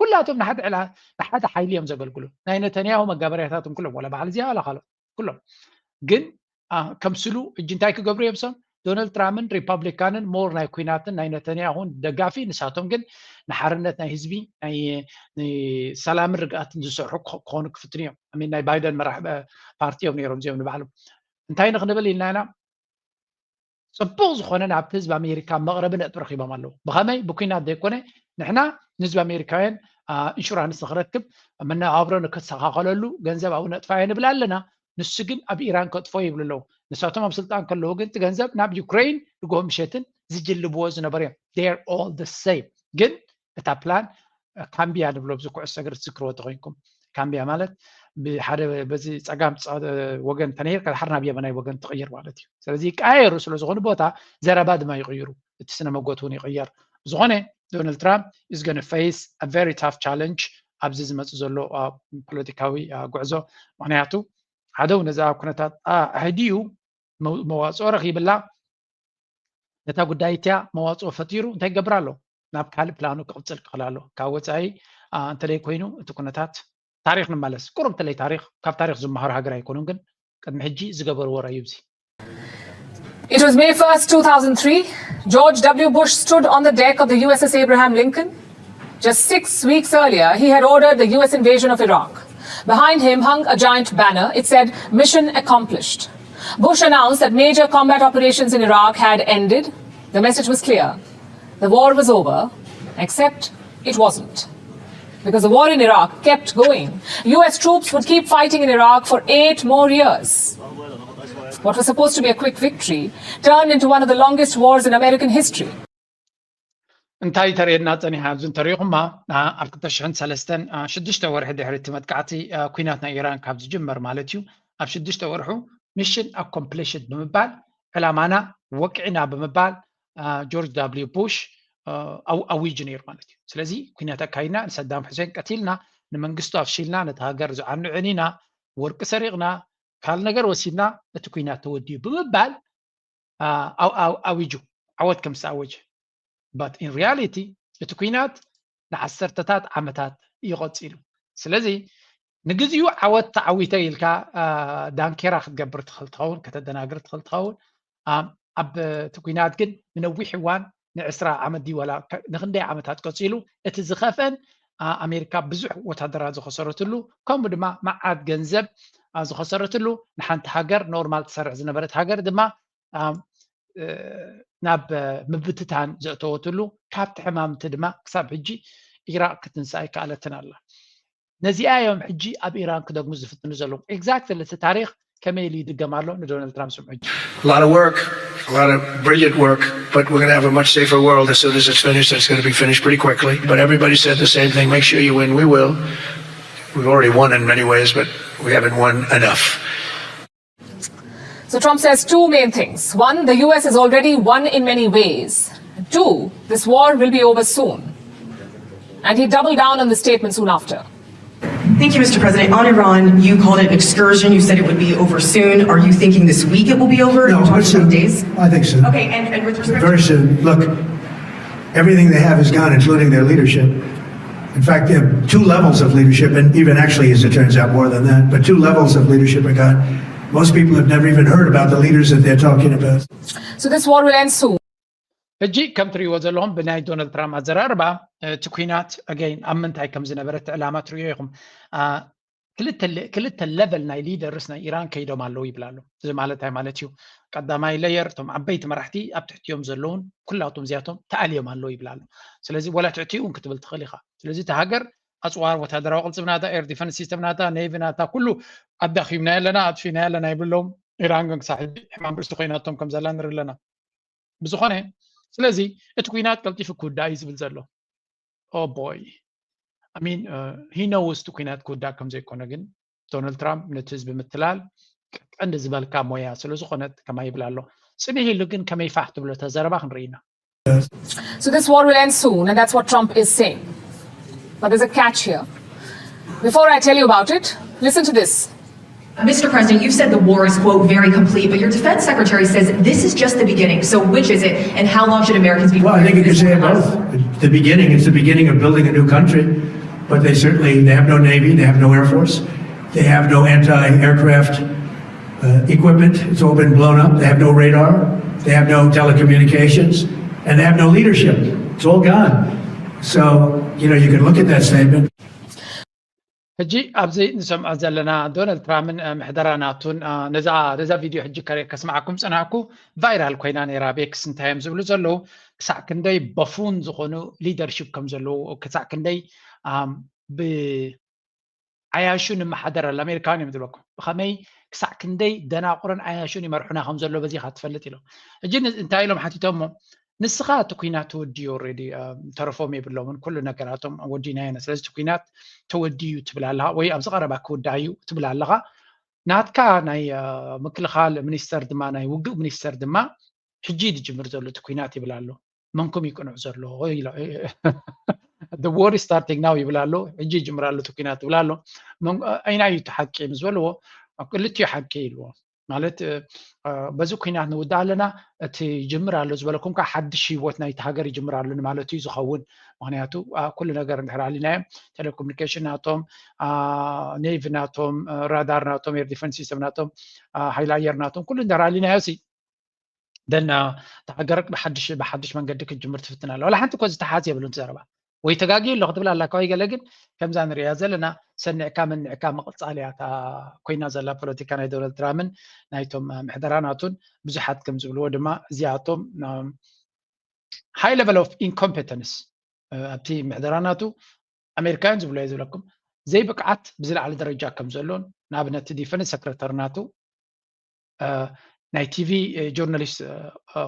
ኩላቶም ንሓደ ሓይሊ እዮም ዘገልግሉ ናይ ነተንያሁ መጋበርያታቶም ኩሎም ወላ ባህል እዚኣ ወላ ካልኦት ኩሎም ግን ከምስሉ ሕጂ እንታይ ክገብሩ እዮም ሰም ዶናልድ ትራምፕን ሪፐብሊካንን ሞር ናይ ኩናትን ናይ ነተንያሁን ደጋፊ ንሳቶም ግን ንሓርነት ናይ ህዝቢ ናይ ሰላምን ርግኣትን ዝሰርሑ ክኾኑ ክፍትን እዮም ኣሚን ናይ ባይደን መራሒ ፓርቲ እዮም ነይሮም እዚኦም ንባዕሎም እንታይ ንክንብል ኢልና ኢና ፅቡቕ ዝኾነ ናብቲ ህዝቢ ኣሜሪካ መቕረቢ ነጥቢ ረኪቦም ኣለዉ ብኸመይ ብኩናት ዘይኮነ ንሕና ንህዝቢ ኣሜሪካውያን ኢንሹራንስ ንክረክብ መነባብሮ ንክተስተኻኸለሉ ገንዘብ ኣብኡ ነጥፋ ንብል ኣለና ንሱ ግን ኣብ ኢራን ከጥፎ ይብሉ ኣለዉ ንሳቶም ኣብ ስልጣን ከለዉ ግን እቲ ገንዘብ ናብ ዩክሬን ንጎም ምሸትን ዝጅልብዎ ዝነበሩ እዮም they're all the same ግን እታ ፕላን ካምቢያ ንብሎ ብዚ ኩዕሶ እግሪ ትዝክርዎ ተኮይንኩም ካምቢያ ማለት ብሓደ በዚ ፀጋም ወገን ተነሂርካ ድሓር ናብ የመናይ ወገን ትቕይር ማለት እዩ ስለዚ ይቀያየሩ ስለ ዝኾኑ ቦታ ዘረባ ድማ ይቕይሩ እቲ ስነ መጎት እውን ይቕየር ዝኾነ ዶናልድ ትራምፕ is going to face a very tough challenge ኣብዚ ዝመፅእ ዘሎ ፖለቲካዊ ጉዕዞ ምክንያቱ ሓደ ነዛ ኩነታት ኣህዲኡ መዋፅኦ ረኪብላ ነታ ጉዳይ እትያ መዋፅኦ ፈጢሩ እንታይ ይገብር ኣሎ ናብ ካልእ ፕላኑ ክቕፅል ክኽእል ኣሎ ካብ ወፃኢ እንተለይ ኮይኑ እቲ ኩነታት ታሪክ ንመለስ ቁሩብ እንተለይ ታሪክ ካብ ታሪክ ዝመሃሩ ሃገር ኣይኮኑን ግን ቅድሚ ሕጂ ዝገበርዎ ራእዩ እዚ It was May 1st, 2003. George W. Bush stood on the deck of the USS Abraham Lincoln. Just 6 weeks earlier, he had ordered the US invasion of Iraq. Behind him hung a giant banner. It said, "Mission accomplished." Bush announced that major combat operations in Iraq had ended. The message was clear. The war was over, except it wasn't. Because the war in Iraq kept going. US troops would keep fighting in Iraq for 8 more years. What was supposed to be a quick victory turned into one of the longest wars in American history. እንታይ ተርእየና ፀኒሓ ኣብዚ እንተሪኢኹማ ኣብ 2003 6 ወርሒ ድሕሪ እቲ መጥቃዕቲ ኩናት ናይ ኢራን ካብ ዝጅመር ማለት እዩ ኣብ 6 ወርሑ ሚሽን ኣኮምፕሊሽድ ብምባል ዕላማና ወቂዕና ብምባል ጆርጅ ዳብልዩ ቡሽ ኣዊጅ ነይሩ ማለት እዩ ስለዚ ኩናት ኣካይድና ንሰዳም ሑሴን ቀቲልና ንመንግስቱ ኣፍሺልና ነቲ ሃገር ዝዓንዑን ኢና ወርቂ ሰሪቕና ካል ነገር ወሲድና እቲ ኩናት ተወዲዩ ብምባል ኣዊጁ ዓወት ከም ዝተኣወጀ but in reality እቲ ኩናት ንዓሰርተታት ዓመታት ይቆፂሉ ስለዚ ንግዚኡ ዓወት ተዓዊተ ኢልካ ዳንኬራ ክትገብር ትኽእል ትኸውን ከተደናግር ትኽእል ትኸውን ኣብ እቲ ኩናት ግን ንነዊሕ እዋን ን20 ዓመት ዲ ወላ ንክንደይ ዓመታት ቆፂሉ እቲ ዝኸፈን ኣሜሪካ ብዙሕ ወታደራት ዝኸሰረትሉ ከምኡ ድማ መዓት ገንዘብ ዝኸሰረትሉ ንሓንቲ ሃገር ኖርማል ትሰርሕ ዝነበረት ሃገር ድማ ናብ ምብትታን ዘእተወትሉ ካብቲ ሕማምቲ ድማ ክሳብ ሕጂ ኢራቅ ክትንሳይ ካለትን ኣላ ነዚኣ ዮም ሕጂ ኣብ ኢራን ክደግሙ ዝፍትኑ ዘለዉ ኤግዛክትሊ እቲ ታሪክ ከመይ ኢሉ ይድገም ኣሎ ንዶናልድ ትራምፕ ስምዑ ሕጂ A lot of work, a lot of brilliant work, but we're going to have a much safer world as soon as it's finished. It's going to be finished pretty quickly. But everybody said the same thing. Make sure you win. We will. We've already won in many ways, but we haven't won enough. So Trump says 2 main things. 1, the US has already won in many ways. 2, this war will be over soon. And he doubled down on the statement soon after. Thank you, Mr. President. On Iran, you called it an excursion. You said it would be over soon. Are you thinking this week it will be over? No, soon. Days? I think so. Okay, and with respect very soon. Look, everything they have is gone, including their leadership. In fact, they have 2 levels of leadership, and even actually, as it turns out, more than that. But 2 levels of leadership are gone. Most people have never even heard about the leaders that they're talking about. So this war will end soon. ሕጂ ከም ትሪእዎ ዘለኹም ብናይ ዶናልድ ትራምፕ ኣዘራርባ እቲ ኩናት ኣገይን ኣብ ምንታይ ከም ዝነበረት ዕላማ ትሪእዮ ኢኹም ክልተ ሌቨል ናይ ሊደርስ ናይ ኢራን ከይዶም ኣለዉ ይብላ ኣሎ እዚ ማለት እንታይ ማለት እዩ ቀዳማይ ሌየር እቶም ዓበይቲ መራሕቲ ኣብ ትሕቲኦም ዘለውን ኩላቶም እዚኣቶም ተኣልዮም ኣለዉ ይብላ ኣሎ ስለዚ ወላ ትሕቲኡ እውን ክትብል ትኽእል ኢኻ ስለዚ እቲ ሃገር ኣፅዋር ወታደራዊ ቅልፅም ናታ ኤር ዲፈንስ ሲስተም ናታ ኔቪ ናታ ኩሉ ኣዳኺምና ኣለና ኣጥፊና ኣለና ይብሎም ኢራን ግን ክሳብ ሕጂ ሕማም ርእሲ ኮይናቶም ከም ዘላ ንርኢ ኣለና ብዝኾነ ስለዚ እቲ ኩናት ቀልጢፉ ክውዳእ እዩ ዝብል ዘሎ ኦ ቦይ አሚን ሂ ኖውስ እቲ ኩናት ክውዳእ ከም ዘይኮነ ግን ዶናልድ ትራምፕ ነቲ ህዝቢ ምትላል ቀንዲ ዝበልካ ሞያ ስለ ዝኾነት ከማይ ይብላ ኣሎ ፅኒሕ ኢሉ ግን ከመይ ፋሕ ትብሎ ተዘረባ ክንርኢ ኢና So this war will end soon and that's what Trump is saying. But there's a catch here. Before I tell you about it, listen to this. Mr. President, you said the war is, quote, very complete, but your defense secretary says this is just the beginning. So which is it, and how long should Americans be Well, I think you could say it both. The beginning, it's the beginning of building a new country, but they have no Navy, they have no Air Force, they have no anti-aircraft equipment. It's all been blown up. They have no radar, they have no telecommunications, and they have no leadership. It's all gone. So, you can look at that statement. ሕጂ ኣብዚ ንሰምዖ ዘለና ዶናልድ ትራምፕን ምሕደራናቱን ነዛ ቪድዮ ሕጂ ከስማዓኩም ፀናዕኩ ቫይራል ኮይና ነይራ ቤክስ እንታይ እዮም ዝብሉ ዘለዉ ክሳዕ ክንደይ በፉን ዝኾኑ ሊደርሽፕ ከም ዘለዉ ክሳዕ ክንደይ ብዓያሹ ንመሓደር ኣሜሪካን እዮም ዝብለኩም ብኸመይ ክሳዕ ክንደይ ደናቁርን ዓያሹን ይመርሑና ከም ዘሎ በዚ ካ ትፈልጥ ኢሎም ሕጂ እንታይ ኢሎም ሓቲቶሞ ንስኻ እቲ ኩናት ተወዲዩ ኦልሬዲ ተረፎም የብሎምን ኩሉ ነገራቶም ወዲና ኢና ስለዚ እቲ ኩናት ተወዲዩ ትብል ኣለኻ ወይ ኣብዚ ቀረባ ክውዳእ እዩ ትብል ኣለኻ ናትካ ናይ ምክልኻል ሚኒስተር ድማ ናይ ውግእ ሚኒስተር ድማ ሕጂ ዝጅምር ዘሎ እቲ ኩናት ይብል ኣሎ መንኩም ይቅንዑ ዘሎ the war is starting now ይብል ኣሎ ሕጂ ይጅምር ኣሎ እቲ ኩናት ይብል ኣሎ ኣይና እዩ እቲ ሓቂ ምስ በልዎ ክልቲኡ ሓቂ ኢልዎ ማለት በዚ ኩናት ንውዳእ ኣለና እቲ ጅምር ኣሎ ዝበለኩም ካ ሓድሽ ሂወት ናይቲ ሃገር ይጅምር ኣሎ ማለት እዩ ዝኸውን ምክንያቱ ኩሉ ነገር እንድሕር ኣሊናዮ ቴሌኮሙኒኬሽን ናቶም ኔቪ ናቶም ራዳር ናቶም ኤር ዲፈንስ ሲስተም ናቶም ሃይሊ ኣየር ናቶም ኩሉ እንድሕር ኣሊናዮ ሲ ደና ተሃገረክ ብሓድሽ መንገዲ ክትጅምር ትፍትን ኣላ ወላ ሓንቲ ኮ ዝተሓዝ የብሉን ትዘረባ ወይ ተጋጊ ኣሎ ክትብል ኣላ ከወይ ገለ ግን ከምዛ ንሪያ ዘለና ሰኒዕካ መንዕካ መቕፃልያ ኮይና ዘላ ፖለቲካ ናይ ዶናልድ ትራምፕን ናይቶም ምሕደራናቱን ብዙሓት ከም ዝብልዎ ድማ እዚኣቶም ሃይ ሌቨል ኦፍ ኢንኮምፔተንስ ኣብቲ ምሕደራናቱ ኣሜሪካውያን ዝብሎ እየ ዝብለኩም ዘይብቅዓት ብዝለዓለ ደረጃ ከም ዘሎን ንኣብነት ዲፈንስ ሰክረተሪ ናቱ ናይ ቲቪ ጆርናሊስት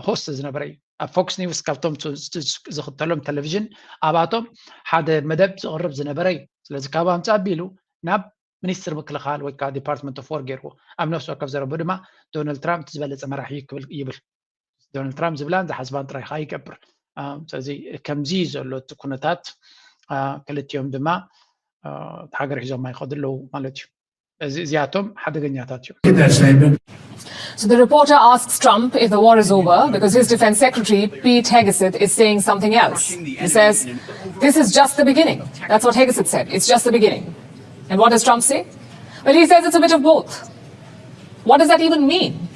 ሆስት ዝነበረ እዩ ኣብ ፎክስ ኒውስ ካብቶም ዝኽተሎም ቴሌቪዥን ኣባቶም ሓደ መደብ ዝቕርብ ዝነበረ እዩ ስለዚ ካብ ኣምፃ ኣቢሉ ናብ ሚኒስትር ምክልኻል ወይ ከዓ ዲፓርትመንት ኦፍ ወር ገይርዎ ኣብ ነፍሲ ወከፍ ዘረቡ ድማ ዶናልድ ትራምፕ ዝበለፀ መራሒ ይብል ዶናልድ ትራምፕ ዝብላን ዝሓስባን ጥራይ ከዓ ይገብር ስለዚ ከምዚ ዘሎ እቲ ኩነታት ክልቲኦም ድማ ሃገር ሒዞም ኣይኸዱ ኣለዉ ማለት እዩ እዚኣቶም ሓደገኛታት እዮም So the reporter asks Trump if the war is over because his defense secretary, Pete Hegseth, is saying something else. He says, this is just the beginning. That's what Hegseth said. It's just the beginning. And what does Trump say? Well, he says it's a bit of both. What does that even mean?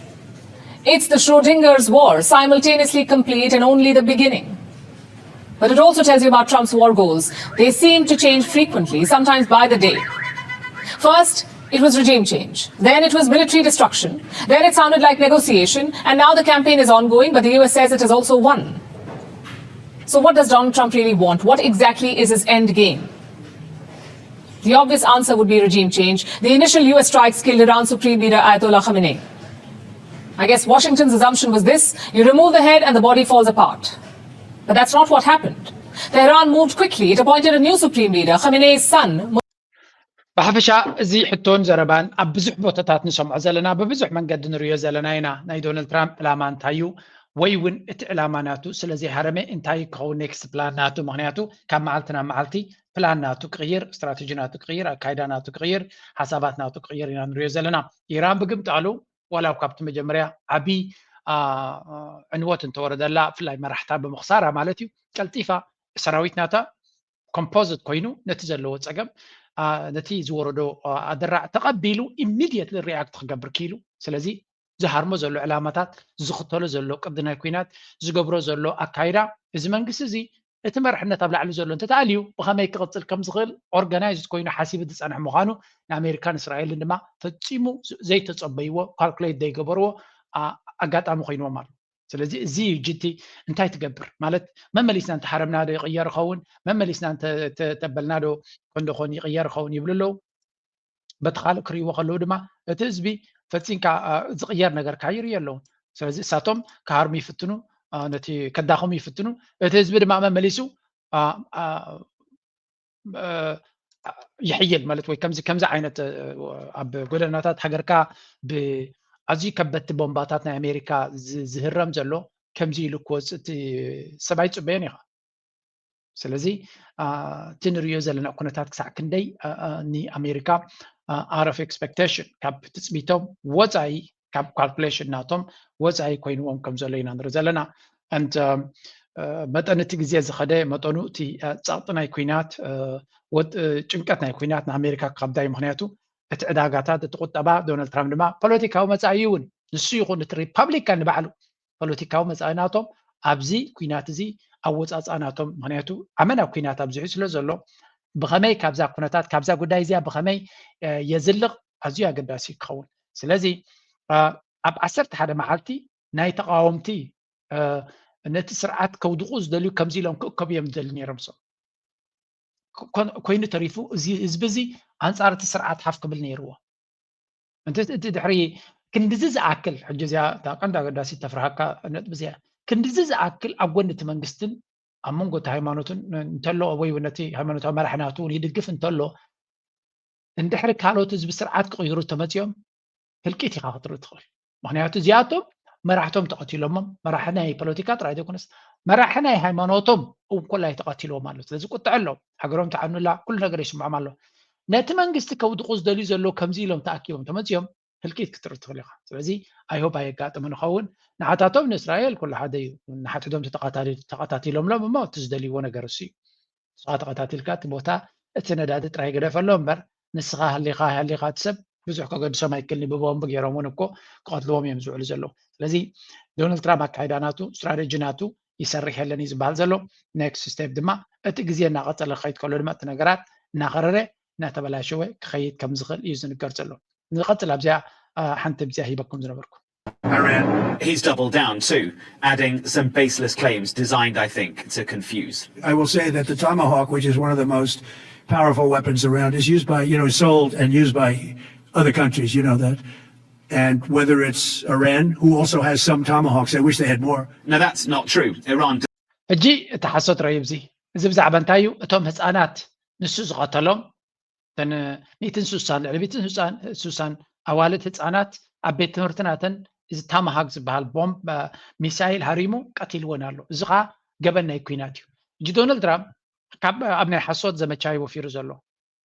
It's the Schrodinger's war, simultaneously complete and only the beginning. But it also tells you about Trump's war goals. They seem to change frequently, sometimes by the day. First, it was regime change. Then it was military destruction. Then it sounded like negotiation. And now the campaign is ongoing, but the US says it has also won. So what does Donald Trump really want? What exactly is his end game? The obvious answer would be regime change. The initial US strikes killed Iran Supreme Leader Ayatollah Khamenei. I guess Washington's assumption was this: you remove the head and the body falls apart. But that's not what happened. Tehran moved quickly. It appointed a new Supreme Leader, Khamenei's son. ብሓፈሻ እዚ ሕቶን ዘረባን ኣብ ብዙሕ ቦታታት ንሰምዖ ዘለና ብብዙሕ መንገዲ ንሪዮ ዘለና ኢና ናይ ዶናልድ ትራምፕ ዕላማ እንታይ እዩ ወይ እውን እቲ ዕላማ ናቱ ስለዚ ሃረመ እንታይ ክኸውን ኔክስት ፕላን ናቱ ምክንያቱ ካብ መዓልቲ ናብ መዓልቲ ፕላን ናቱ ክቕይር ስትራቴጂ ናቱ ክቕይር ኣካይዳ ናቱ ክቕይር ሓሳባት ናቱ ክቕይር ኢና ንሪዮ ዘለና ኢራን ብግምጣሉ ዋላ ካብቲ መጀመርያ ዓብይ ዕንወት እንተወረደላ ብፍላይ መራሕታ ብምኽሳራ ማለት እዩ ቀልጢፋ ሰራዊት ናታ ኮምፖዝት ኮይኑ ነቲ ዘለዎ ፀገም ነቲ ዝወረዶ ኣደራዕ ተቐቢሉ ኢሚድየትሊ ሪኣክት ክገብር ክኢሉ ስለዚ ዝሃርሞ ዘሎ ዕላማታት ዝኽተሎ ዘሎ ቅዲ ናይ ኩናት ዝገብሮ ዘሎ ኣካይዳ እዚ መንግስቲ እዚ እቲ መርሕነት ኣብ ላዕሊ ዘሎ እንተተኣልዩ ብኸመይ ክቕፅል ከም ዝኽእል ኦርጋናይዝድ ኮይኑ ሓሲቡ ዝፀንሕ ምዃኑ ንኣሜሪካን እስራኤልን ድማ ፈፂሙ ዘይተፀበይዎ ካልኩሌት ዘይገበርዎ ኣጋጣሚ ኮይንዎም ኣሎ ስለዚ እዚ ጅቲ እንታይ ትገብር ማለት መመሊስና እንተ ሓረምና ዶ ይቕየር ይኸውን መመሊስና እንተ ተበልና ዶ ክንደኾን ይቕየር ይኸውን ይብሉ ኣለዉ በቲ ካልእ ክርእይዎ ከለዉ ድማ እቲ ህዝቢ ፈፂምካ ዝቕየር ነገር ከዓ ይርዩ ኣለዉ ስለዚ እሳቶም ክሃርሙ ይፍትኑ ነቲ ከዳኸሙ ይፍትኑ እቲ ህዝቢ ድማ መመሊሱ ይሕይል ማለት ወይ ከምዚ ዓይነት ኣብ ጎደናታት ሃገርካ ኣዝዩ ከበድቲ ቦምባታት ናይ ኣሜሪካ ዝህረም ዘሎ ከምዚ ኢሉ ክወፅእ እቲ ሰብኣይ ፅበዮን ኢኻ ስለዚ እቲ ንሪኦ ዘለና ኩነታት ክሳዕ ክንደይ ንኣሜሪካ ኣር ኦፍ ኤክስፔክቴሽን ካብ ትፅቢቶም ወፃኢ ካብ ካልኩሌሽን ናቶም ወፃኢ ኮይንዎም ከም ዘሎ ኢና ንርኢ ዘለና and መጠን እቲ ግዜ ዝኸደ መጠኑ እቲ ፀቕጢ ናይ ኩናት ጭንቀት ናይ ኩናት ንኣሜሪካ ካብዳይ ምክንያቱ እቲ ዕዳጋታት እቲ ቁጠባ ዶናልድ ትራምፕ ድማ ፖለቲካዊ መፃኢ እውን ንሱ ይኹን እቲ ሪፐብሊካን ንባዕሉ ፖለቲካዊ መፃኢ ናቶም ኣብዚ ኩናት እዚ ኣብ ወፃፃ ናቶም ምክንያቱ ኣመና ኩናት ኣብዝሑ ስለ ዘሎ ብኸመይ ካብዛ ኩነታት ካብዛ ጉዳይ እዚኣ ብኸመይ የዝልቕ ኣዝዩ ኣገዳሲ ክኸውን ስለዚ ኣብ 11 መዓልቲ ናይ ተቃወምቲ ነቲ ስርዓት ከውድቑ ዝደልዩ ከምዚ ኢሎም ክእከቡ እዮም ዝደሊ ነይሮም ሶም ኮይኑ ተሪፉ እዚ ህዝቢ እዚ ኣንፃር እቲ ስርዓት ሓፍ ክብል ነይርዎ እቲ ድሕሪ ክንድዚ ዝኣክል ሕጂ እዚኣ ቀንዲ ኣገዳሲ ተፍርሃካ ነጥቢ እዚኣ ክንድዚ ዝኣክል ኣብ ጎኒ እቲ መንግስትን ኣብ መንጎ እቲ ሃይማኖትን እንተሎ ወይ ነቲ ሃይማኖታዊ መራሕናቱ እውን ይድግፍ እንተሎ እንድሕሪ ካልኦት ህዝቢ ስርዓት ክቕይሩ ተመፂኦም ህልቂት ኢኻ ክትርኢ ትኽእል ምክንያቱ እዚኣቶም መራሕቶም ተቐቲሎሞም መራሒ ናይ ፖለቲካ ጥራይ ዘይኮነስ መራሒ ናይ ሃይማኖቶም እውን ኮላይ ተቐቲልዎም ኣሎ ስለዚ ቁጥዕ ኣሎ ሃገሮም ተዓኑላ ኩሉ ነገር ይስምዖም ኣሎ ነቲ መንግስቲ ከውድቑ ዝደልዩ ዘሎ ከምዚ ኢሎም ተኣኪቦም ተመፂኦም هلكيت كتر تخليها سلازي I hope أيقات من خون نحتاتهم إسرائيل كل حدا نحتدهم تقاتاتي لهم لهم ما تزدلي وانا جرسي ساعات قاتاتي الكاتبوتا اتندادت راي قدف اللهم بر نسخة اللي قاتسب بزح كقد سما يكلني ببوم بجيرمون بكو قاتلوهم يمزعوا لزلو لذي دونالد ترامب كايداناتو استراتيجيناتو يسرح لني زبال زلو نيكست ستيب دما اتجزينا قتل الخيط كله دما تنقرات ناقرره ناتبلاشوي كخيط كم زغل يزن قرصلو نقتل ابزا حنت بزا هيبكم زنبركم He's doubled down too, adding some baseless claims designed, I think, to confuse. I will say that the Tomahawk, which is one of the most powerful weapons around, is used by, sold and used by other countries, you know that. And whether it's Iran, who also has some Tomahawks, I wish they had more. Now, that's not true. Iran... اجي تحسط ريبزي زي بزعبا انتايو اتهم هسانات نسوس قتلهم تن نيتن سوسان لعبيتن سوسان اوالد هسانات عبيت تمرتناتن إذا تامهاك زبال بومب ميسايل هاريمو قتيل ونالو زغا قبلنا يكويناتيو جي دونالد ترامب كاب ابني حصوت زي ما تشاي وفيرو زلو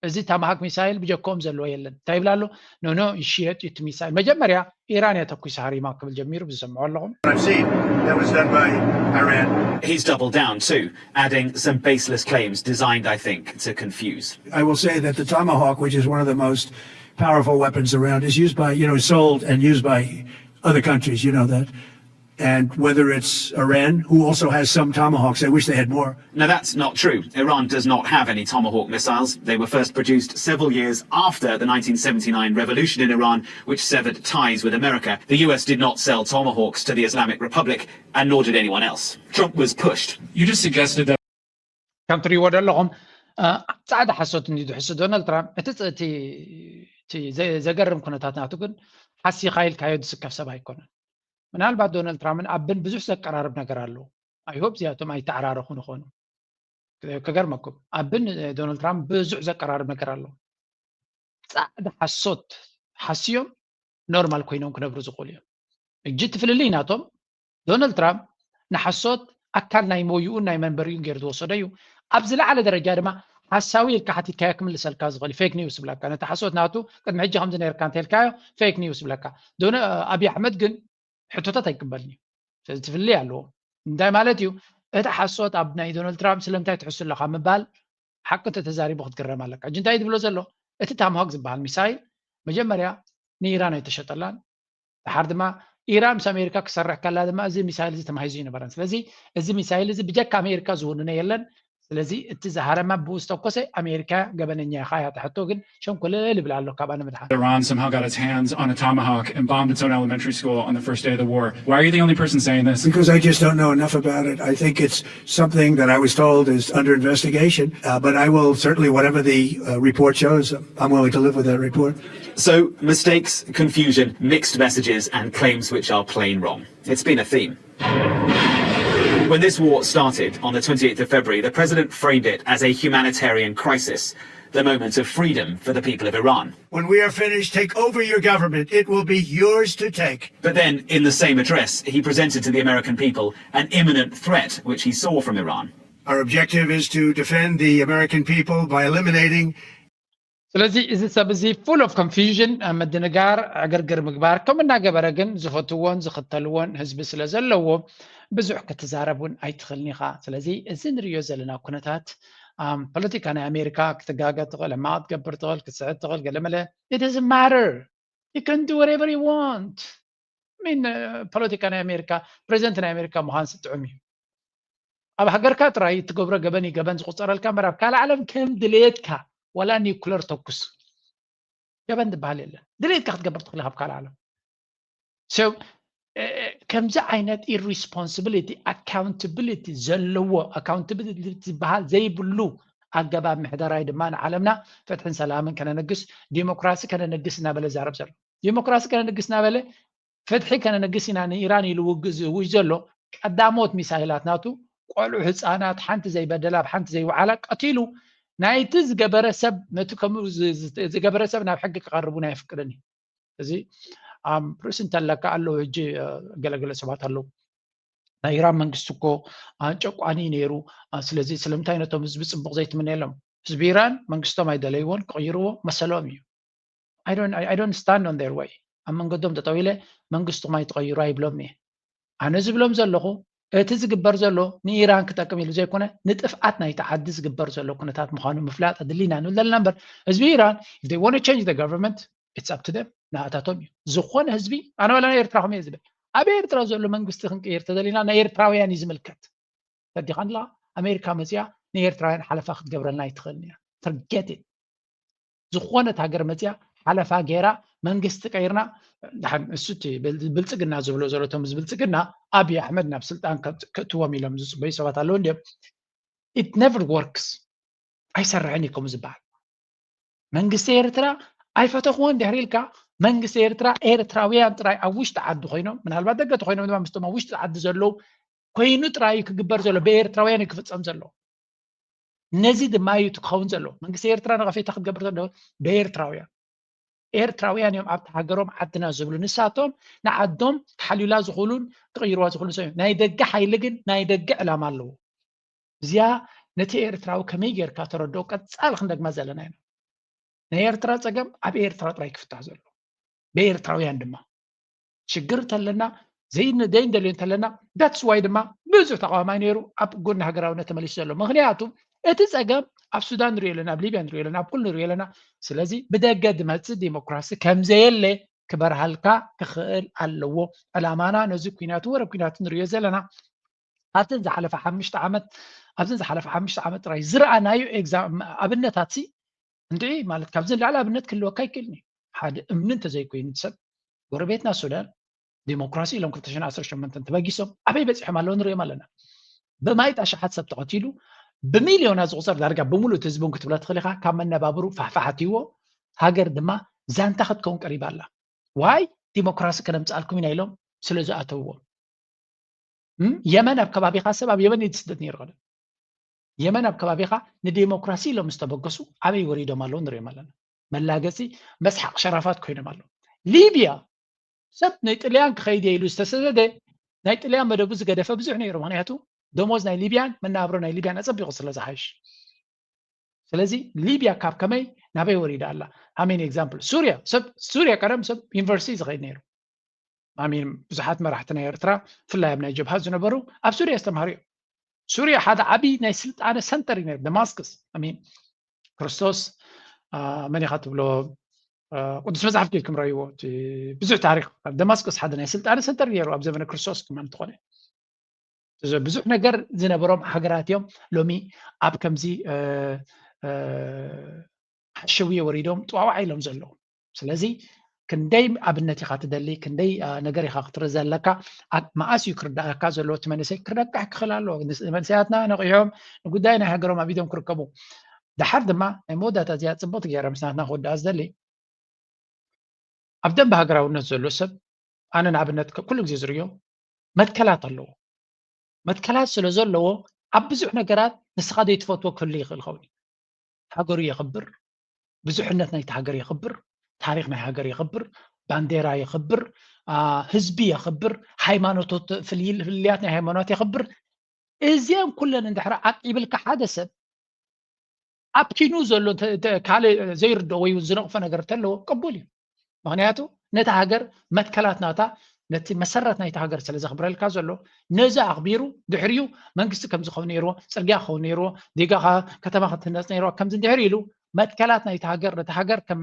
إذا تامهاك ميسايل بجاكم زلو يلن طيب لالو نو يشيت يت ميسايل مجمريا إيران يتكويس هاريما قبل جميرو بزمعوا لهم I've seen that was done by Iran. He's doubled down too, adding some baseless claims designed, I think, to confuse. I will say that the Tomahawk, which is one of the most powerful weapons around, is used by, sold and used by other countries, you know that. And whether it's Iran, who also has some Tomahawks, I wish they had more. Now, that's not true. Iran does not have any Tomahawk missiles. They were first produced several years after the 1979 revolution in Iran, which severed ties with America. The US did not sell Tomahawks to the Islamic Republic, and nor did anyone else. Trump was pushed. You just suggested that. كم تري ودا لهم سعد حسوت إني دحس دونالد ترامب تي زي قرم كنتاتنا تقول حسي خايل كايد سكف سبا يكون من بعد دونالد ترامب أبن بزح سكرارب نقرالو I hope زياتهم أي تعرارخون خونو كقرمكم أبن دونالد ترامب بزح سكرارب نقرالو سعد حسوت حسيهم نورمال كوينهم كنبرز قوليهم جيت في الليناتهم دونالد ترامب نحسوت أكل نايمويو نايمنبريون غيردو صديو أبزل على درجة ما حساوي الكحتي كاكم لسالكاز غلي فيك نيوز بلاك أنا تحسوت ناتو قد محجي 5 دنيا كانت الكايو فيك نيوز بلاك دون أبي أحمد قن حتوتا تيقبلني تفلي علو داي مالتيو تحسوت أبناء دونالد ترامب سلمتاي تحس له خام بال حق تتزاري بخد كرم لك أجنتاي دبلو زلو اتتام هاكز بهالميسايل مجمريا نيران يتشتلان لحد ما إيران مس أمريكا كسرح كلا ما زي ميسايل زي تمهيزين بران سلازي زي ميسايل زي بجاك أمريكا زورنا يلن سلازي اتزهر ما بوستو قصي أمريكا قبلنا خايا تحطوجن شون كل اللي بلعلو كابانا مدحا. Iran somehow got its hands on a tomahawk and bombed its own elementary school on the first day of the war. Why are you the only person saying this? Because I just don't know enough about it. I think it's something that I was told is under investigation, but I will certainly, whatever the report shows, I'm willing to live with that report. So, mistakes, confusion, mixed messages, and claims which are plain wrong. It's been a theme. When this war started on the 28th of February, the president framed it as a humanitarian crisis, the moment of freedom for the people of Iran. When we are finished, take over your government. It will be yours to take. But then, in the same address, he presented to the American people an imminent threat which he saw from Iran. Our objective is to defend the American people by eliminating. ስለዚህ እዚ ሰብ እዚ full of confusion መደነጋር አገርገር ምግባር ከምና ገበረግን ዝፈትዎን ዝኽተልዎን ህዝቢ ስለ ዘለዎ ብዙሕ ከተዛረቡን ኣይትኽልኒኻ ስለዚ እዚ ንሪዮ ዘለና ኩነታት ፖለቲካ ናይ አሜሪካ ክትጋገ ትኽእል ማቅ ትገብር ትኽእል ክትስዕድ ትኽእል ገለመለ it doesn't matter you can do whatever you want ምን ፖለቲካ ናይ አሜሪካ ፕሬዚደንት ናይ አሜሪካ ምዃን ስጥዑም እዩ ኣብ ሃገርካ ጥራይ ትገብሮ ገበን ይገበን ዝቁፀረልካ ምዕራብ ካልእ ዓለም ከም ድሌትካ ولا نيوكلير توكس يبان دبال يلا دليل كاخد قبر تخليها بكال عالم so كم زي عينات irresponsibility accountability زلوه accountability بحال زي بلو عقباب محدراي دمان عالمنا فتح سلام كان نقص ديمقراطي كان نقصنا بلا زعرب زلو ديمقراطي كان نقصنا بلا فتحي كان نقصنا ايراني لوجز وجزلو قداموت ميسايلات ناتو قالوا حصانات حنت زي بدلاب حنت زي وعلق قتيلو نايتز جبرسب نتكم جبرسب ناب حق قربونا يفكرني زي برسنت لك قالو هجي ገለገለ ሰባት አለው ናይራን መንግስትኮ አንጨቋኒ ነይሩ ስለዚህ ስለምታይ ነቶም ህዝብ ጽብቅ ዘይት ምን የለም ህዝብ ኢራን መንግስቶም አይደለይዎን ቀይሩዎ መሰሎም እዩ I don't stand on their way መንገዶም ተጠዊለ መንግስቱ ማይ ተቀይሩ አይብሎም እየ ኣነ ዝብሎም ዘለኹ እቲ ዝግበር ዘሎ ንኢራን ክጠቅም ኢሉ ዘይኮነ ንጥፍዓት ናይቲ ዓዲ ዝግበር ዘሎ ኩነታት ምዃኑ ምፍላጥ ኣድሊና ንብል ዘለና እምበር ህዝቢ ኢራን if they want to change the government it's up to them ንኣታቶም እዩ ዝኾነ ህዝቢ ኣነ ወላ ናይ ኤርትራ ከመይ ዝብል ኣብ ኤርትራ ዘሎ መንግስቲ ክንቅይር ተደሊና ናይ ኤርትራውያን እዩ ዝምልከት ተዲኻ ንላ ኣሜሪካ መፅያ ንኤርትራውያን ሓለፋ ክትገብረልና ይትኽእል እያ forget it ዝኾነት ሃገር መፅያ ሓለፋ ጌራ መንግስቲ ቀይርና እሱቲ ብልፅግና ዝብሎ ዘለቶም ብልፅግና አብይ አሕመድ ናብ ስልጣን ከእትዎም ኢሎም ዝፅበዩ ሰባት ኣለዉ እንዲኦም it never works ኣይሰርሕን ኢኩም ዝበሃል መንግስቲ ኤርትራ ኣይፈተኽዎን ድሕሪ ኢልካ መንግስቲ ኤርትራ ኤርትራውያን ጥራይ ኣብ ውሽጢ ዓዲ ኮይኖም ምናልባት ደገ ኮይኖም ድማ ምስቶም ኣብ ውሽጢ ዓዲ ዘለዉ ኮይኑ ጥራይ ክግበር ዘሎ ብኤርትራውያን እዩ ክፍፀም ዘሎ ነዚ ድማ እዩ ትኸውን ዘሎ መንግስቲ ኤርትራ ንቐፌታ ክትገብር ዘሎ ብኤርትራውያን ኤርትራውያን እዮም ኣብቲ ሃገሮም ዓድና ዝብሉ ንሳቶም ንዓዶም ክሓልዩላ ዝኽእሉን ክቕይርዋ ዝኽእሉ ሰብ ናይ ደገ ሓይሊ ግን ናይ ደገ ዕላማ ኣለዎ እዚኣ ነቲ ኤርትራዊ ከመይ ጌርካ ተረድኦ ቀፃል ክንደግማ ዘለና ኢና ናይ ኤርትራ ፀገም ኣብ ኤርትራ ጥራይ ክፍታሕ ዘሎ ብኤርትራውያን ድማ ሽግር ተለና ዘይንደልዩ እንተለና that's why ድማ ብዙሕ ተቃዋማይ ነይሩ ኣብ ጎኒ ሃገራውነት ተመሊሱ ዘሎ ምክንያቱ እቲ ፀገም ኣብ ሱዳን ንሪኦ ኣለና ኣብ ሊብያ ንሪኦ ኣለና ኣብ ኩሉ ንሪኦ ኣለና ስለዚ ብደገ ድመፅእ ዲሞክራሲ ከምዘየለ ክበርሃልካ ክኽእል ኣለዎ ዕላማና ነዚ ኩናቱ ወረብ ኩናቱ ንሪኦ ዘለና ኣብተን ዝሓለፈ 5 ዓመት ኣብዘን ዝሓለፈ 5 ዓመት ጥራይ ዝረኣናዩ ኣብነታት እንድዒ ማለት ካብዚ ንላዕሊ ኣብነት ክህልወካ ይክእልኒ ሓደ እምኒ እንተዘይኮይኑ ሰብ ጎረቤትና ሱዳን ዲሞክራሲ ኢሎም 2018 ተበጊሶም ኣበይ በፂሖም ኣለዉ ንሪኦም ኣለና ብማይጣ ሸሓት ሰብ ተቐቲሉ ብሚልዮናት ዝቁፀር ዳርጋ ብምሉእ እቲ ህዝቡን ክትብላ ትኽእል ኢኻ ካብ መነባብሩ ፋሕፋሕትይዎ ሃገር ድማ ዛንታ ክትከውን ቀሪባ ኣላ ዋይ ዲሞክራሲ ከነምፅኣልኩም ኢና ኢሎም ስለ ዝኣተውዎ የመን ኣብ ከባቢኻ ሰብ ኣብ የመን ይትስደድ ነይሩ ቀደም የመን ኣብ ከባቢኻ ንዲሞክራሲ ኢሎም ዝተበገሱ ኣበይ ወሪዶም ኣለዉ ንሪኦም ኣለና መላገፂ መስሓቅ ሸራፋት ኮይኖም ኣለዉ ሊብያ ሰብ ናይ ጥልያን ክኸይድ ኢሉ ዝተሰደደ ናይ ጥልያን መደቡ ዝገደፈ ብዙሕ ነይሩ ምክንያቱ ደሞዝ ናይ ሊብያን መናብሮ ናይ ሊብያን ኣፀቢቑ ስለ ዝሓይሽ ስለዚ ሊብያ ካብ ከመይ ናበይ ወሪዳ ኣላ ኣሜን ኤግዛምፕል ሱርያ ቀደም ሰብ ዩኒቨርሲቲ ዝኸይድ ነይሩ ኣሜን ብዙሓት መራሕቲ ናይ ኤርትራ ፍላይ ኣብ ናይ ጀብሃ ዝነበሩ ኣብ ሱርያ ዝተምሃሩ እዮም ሱርያ ሓደ ዓብይ ናይ ስልጣነ ሰንተር እዩ ነይሩ ደማስክስ ኣሜን ክርስቶስ መን ኢኻ ትብሎ ቅዱስ መፅሓፍ ኬልኩም ረእይዎ ብዙሕ ታሪክ ደማስክስ ሓደ ናይ ስልጣነ ሰንተር ነይሩ ኣብ ዘመነ ክርስቶስ ድማ እንትኾነ ብዙሕ ነገር ዝነበሮም ሃገራት እዮም ሎሚ ኣብ ከምዚ ሓሸውየ ወሪዶም ጥዋዋዕ ኢሎም ዘለዉ ስለዚ ክንደይ ኣብነት ኢኻ ትደሊ ክንደይ ነገር ኢኻ ክትርኢ ዘለካ መኣስ እዩ ክርዳእካ ዘለዎ እቲ መንእሰይ ክረጋሕ ክኽእል ኣለዎ መንእሰያትና ነቂሖም ንጉዳይ ናይ ሃገሮም ኣብ ኢዶም ክርከቡ ድሓር ድማ ናይ መወዳእታ እዚኣ ፅቡቕቲ ገይራ ምስናትና ክወዳእ ዝደሊ ኣብ ደንቢ ሃገራውነት ዘሎ ሰብ ኣነ ንኣብነት ኩሉ ግዜ ዝርዮ መትከላት ኣለዎ መትከላት ስለ ዘለዎ ኣብ ብዙሕ ነገራት ንስኻ ዘይትፈትዎ ክህሉ ይኽእል ኸውን ሃገሩ የኽብር ብዙሕነት ናይቲ ሃገር የኽብር ታሪክ ናይ ሃገር የኽብር ባንዴራ የኽብር ህዝቢ የኽብር ሃይማኖቶት ፍልያት ናይ ሃይማኖት የኽብር እዚኦም ኩለን እንድሕር ዓቂብልካ ሓደ ሰብ ኣብ ኪኑ ዘሎ ካልእ ዘይርድኦ ወይ ዝነቕፎ ነገር እንተለዎ ቅቡል እዩ ምክንያቱ ነቲ ሃገር መትከላት ናታ ነቲ መሰረት ናይቲ ሃገር ስለ ዘኽብረልካ ዘሎ ነዚ ኣኽቢሩ ድሕሪኡ መንግስቲ ከምዚ ክኸውን ነይርዎ ፅርግያ ክኸውን ነይርዎ ዴጋኻ ከተማ ክትህነፅ ነይርዎ ከምዚ እንድሕር ኢሉ መትከላት ናይቲ ሃገር ነቲ ሃገር ከም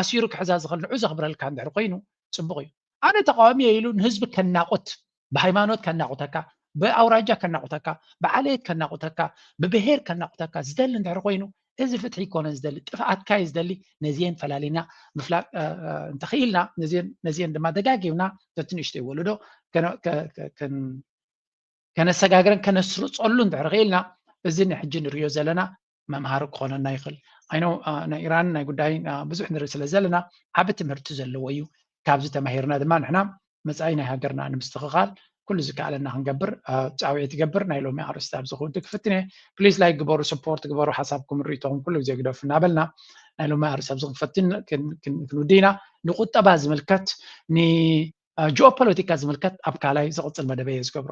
ኣሲሩ ክሕዛ ዝኽእል ንዑ ዘኽብረልካ እንድሕር ኮይኑ ፅቡቕ እዩ ኣነ ተቃዋሚ ኢሉ ንህዝቢ ከናቁት ብሃይማኖት ከናቁተካ ብኣውራጃ ከናቁተካ ብዓለየት ከናቁተካ ብብሄር ከናቁተካ ዝደሊ እንድሕር ኮይኑ እዚ ፍትሒ ይኮነን ዝደሊ ጥፍኣትካ እዩ ዝደሊ ነዚአን ፈላሊና ምፍላጥ እንተኽኢልና ነዚአን ድማ ደጋጊምና ተትንእሽቶ ይወለዶ ከነሰጋግረን ከነስርፀሉ እንድሕር ክኢልና እዚ ንሕጂ ንሪኦ ዘለና መምሃሪ ክኾነና ይኽእል ኣይኖ ናይ ኢራን ናይ ጉዳይ ብዙሕ ንርኢ ስለ ዘለና ዓብ ትምህርቲ ዘለዎ እዩ ካብዚ ተማሂርና ድማ ንሕና መፃኢ ናይ ሃገርና ንምስትኽኻል ኩሉ ዝከኣለና ክንገብር ጫውዒት ይገብር ናይ ሎሚ ኣርእስቲ ኣብ ዝኽውንቲ ክፍትነ ፕሊዝ ላይክ ግበሩ ሰፖርት ግበሩ ሓሳብኩም ርኢቶኩም ኩሉ ግዜ ግደፍ እናበልና ናይ ሎሚ ኣርእስቲ ኣብ ዝኽፈትን ክንውዲና ንቁጠባ ዝምልከት ንጂኦፖለቲካ ዝምልከት ኣብ ካልኣይ ዝቕፅል መደበየ ዝገብሮ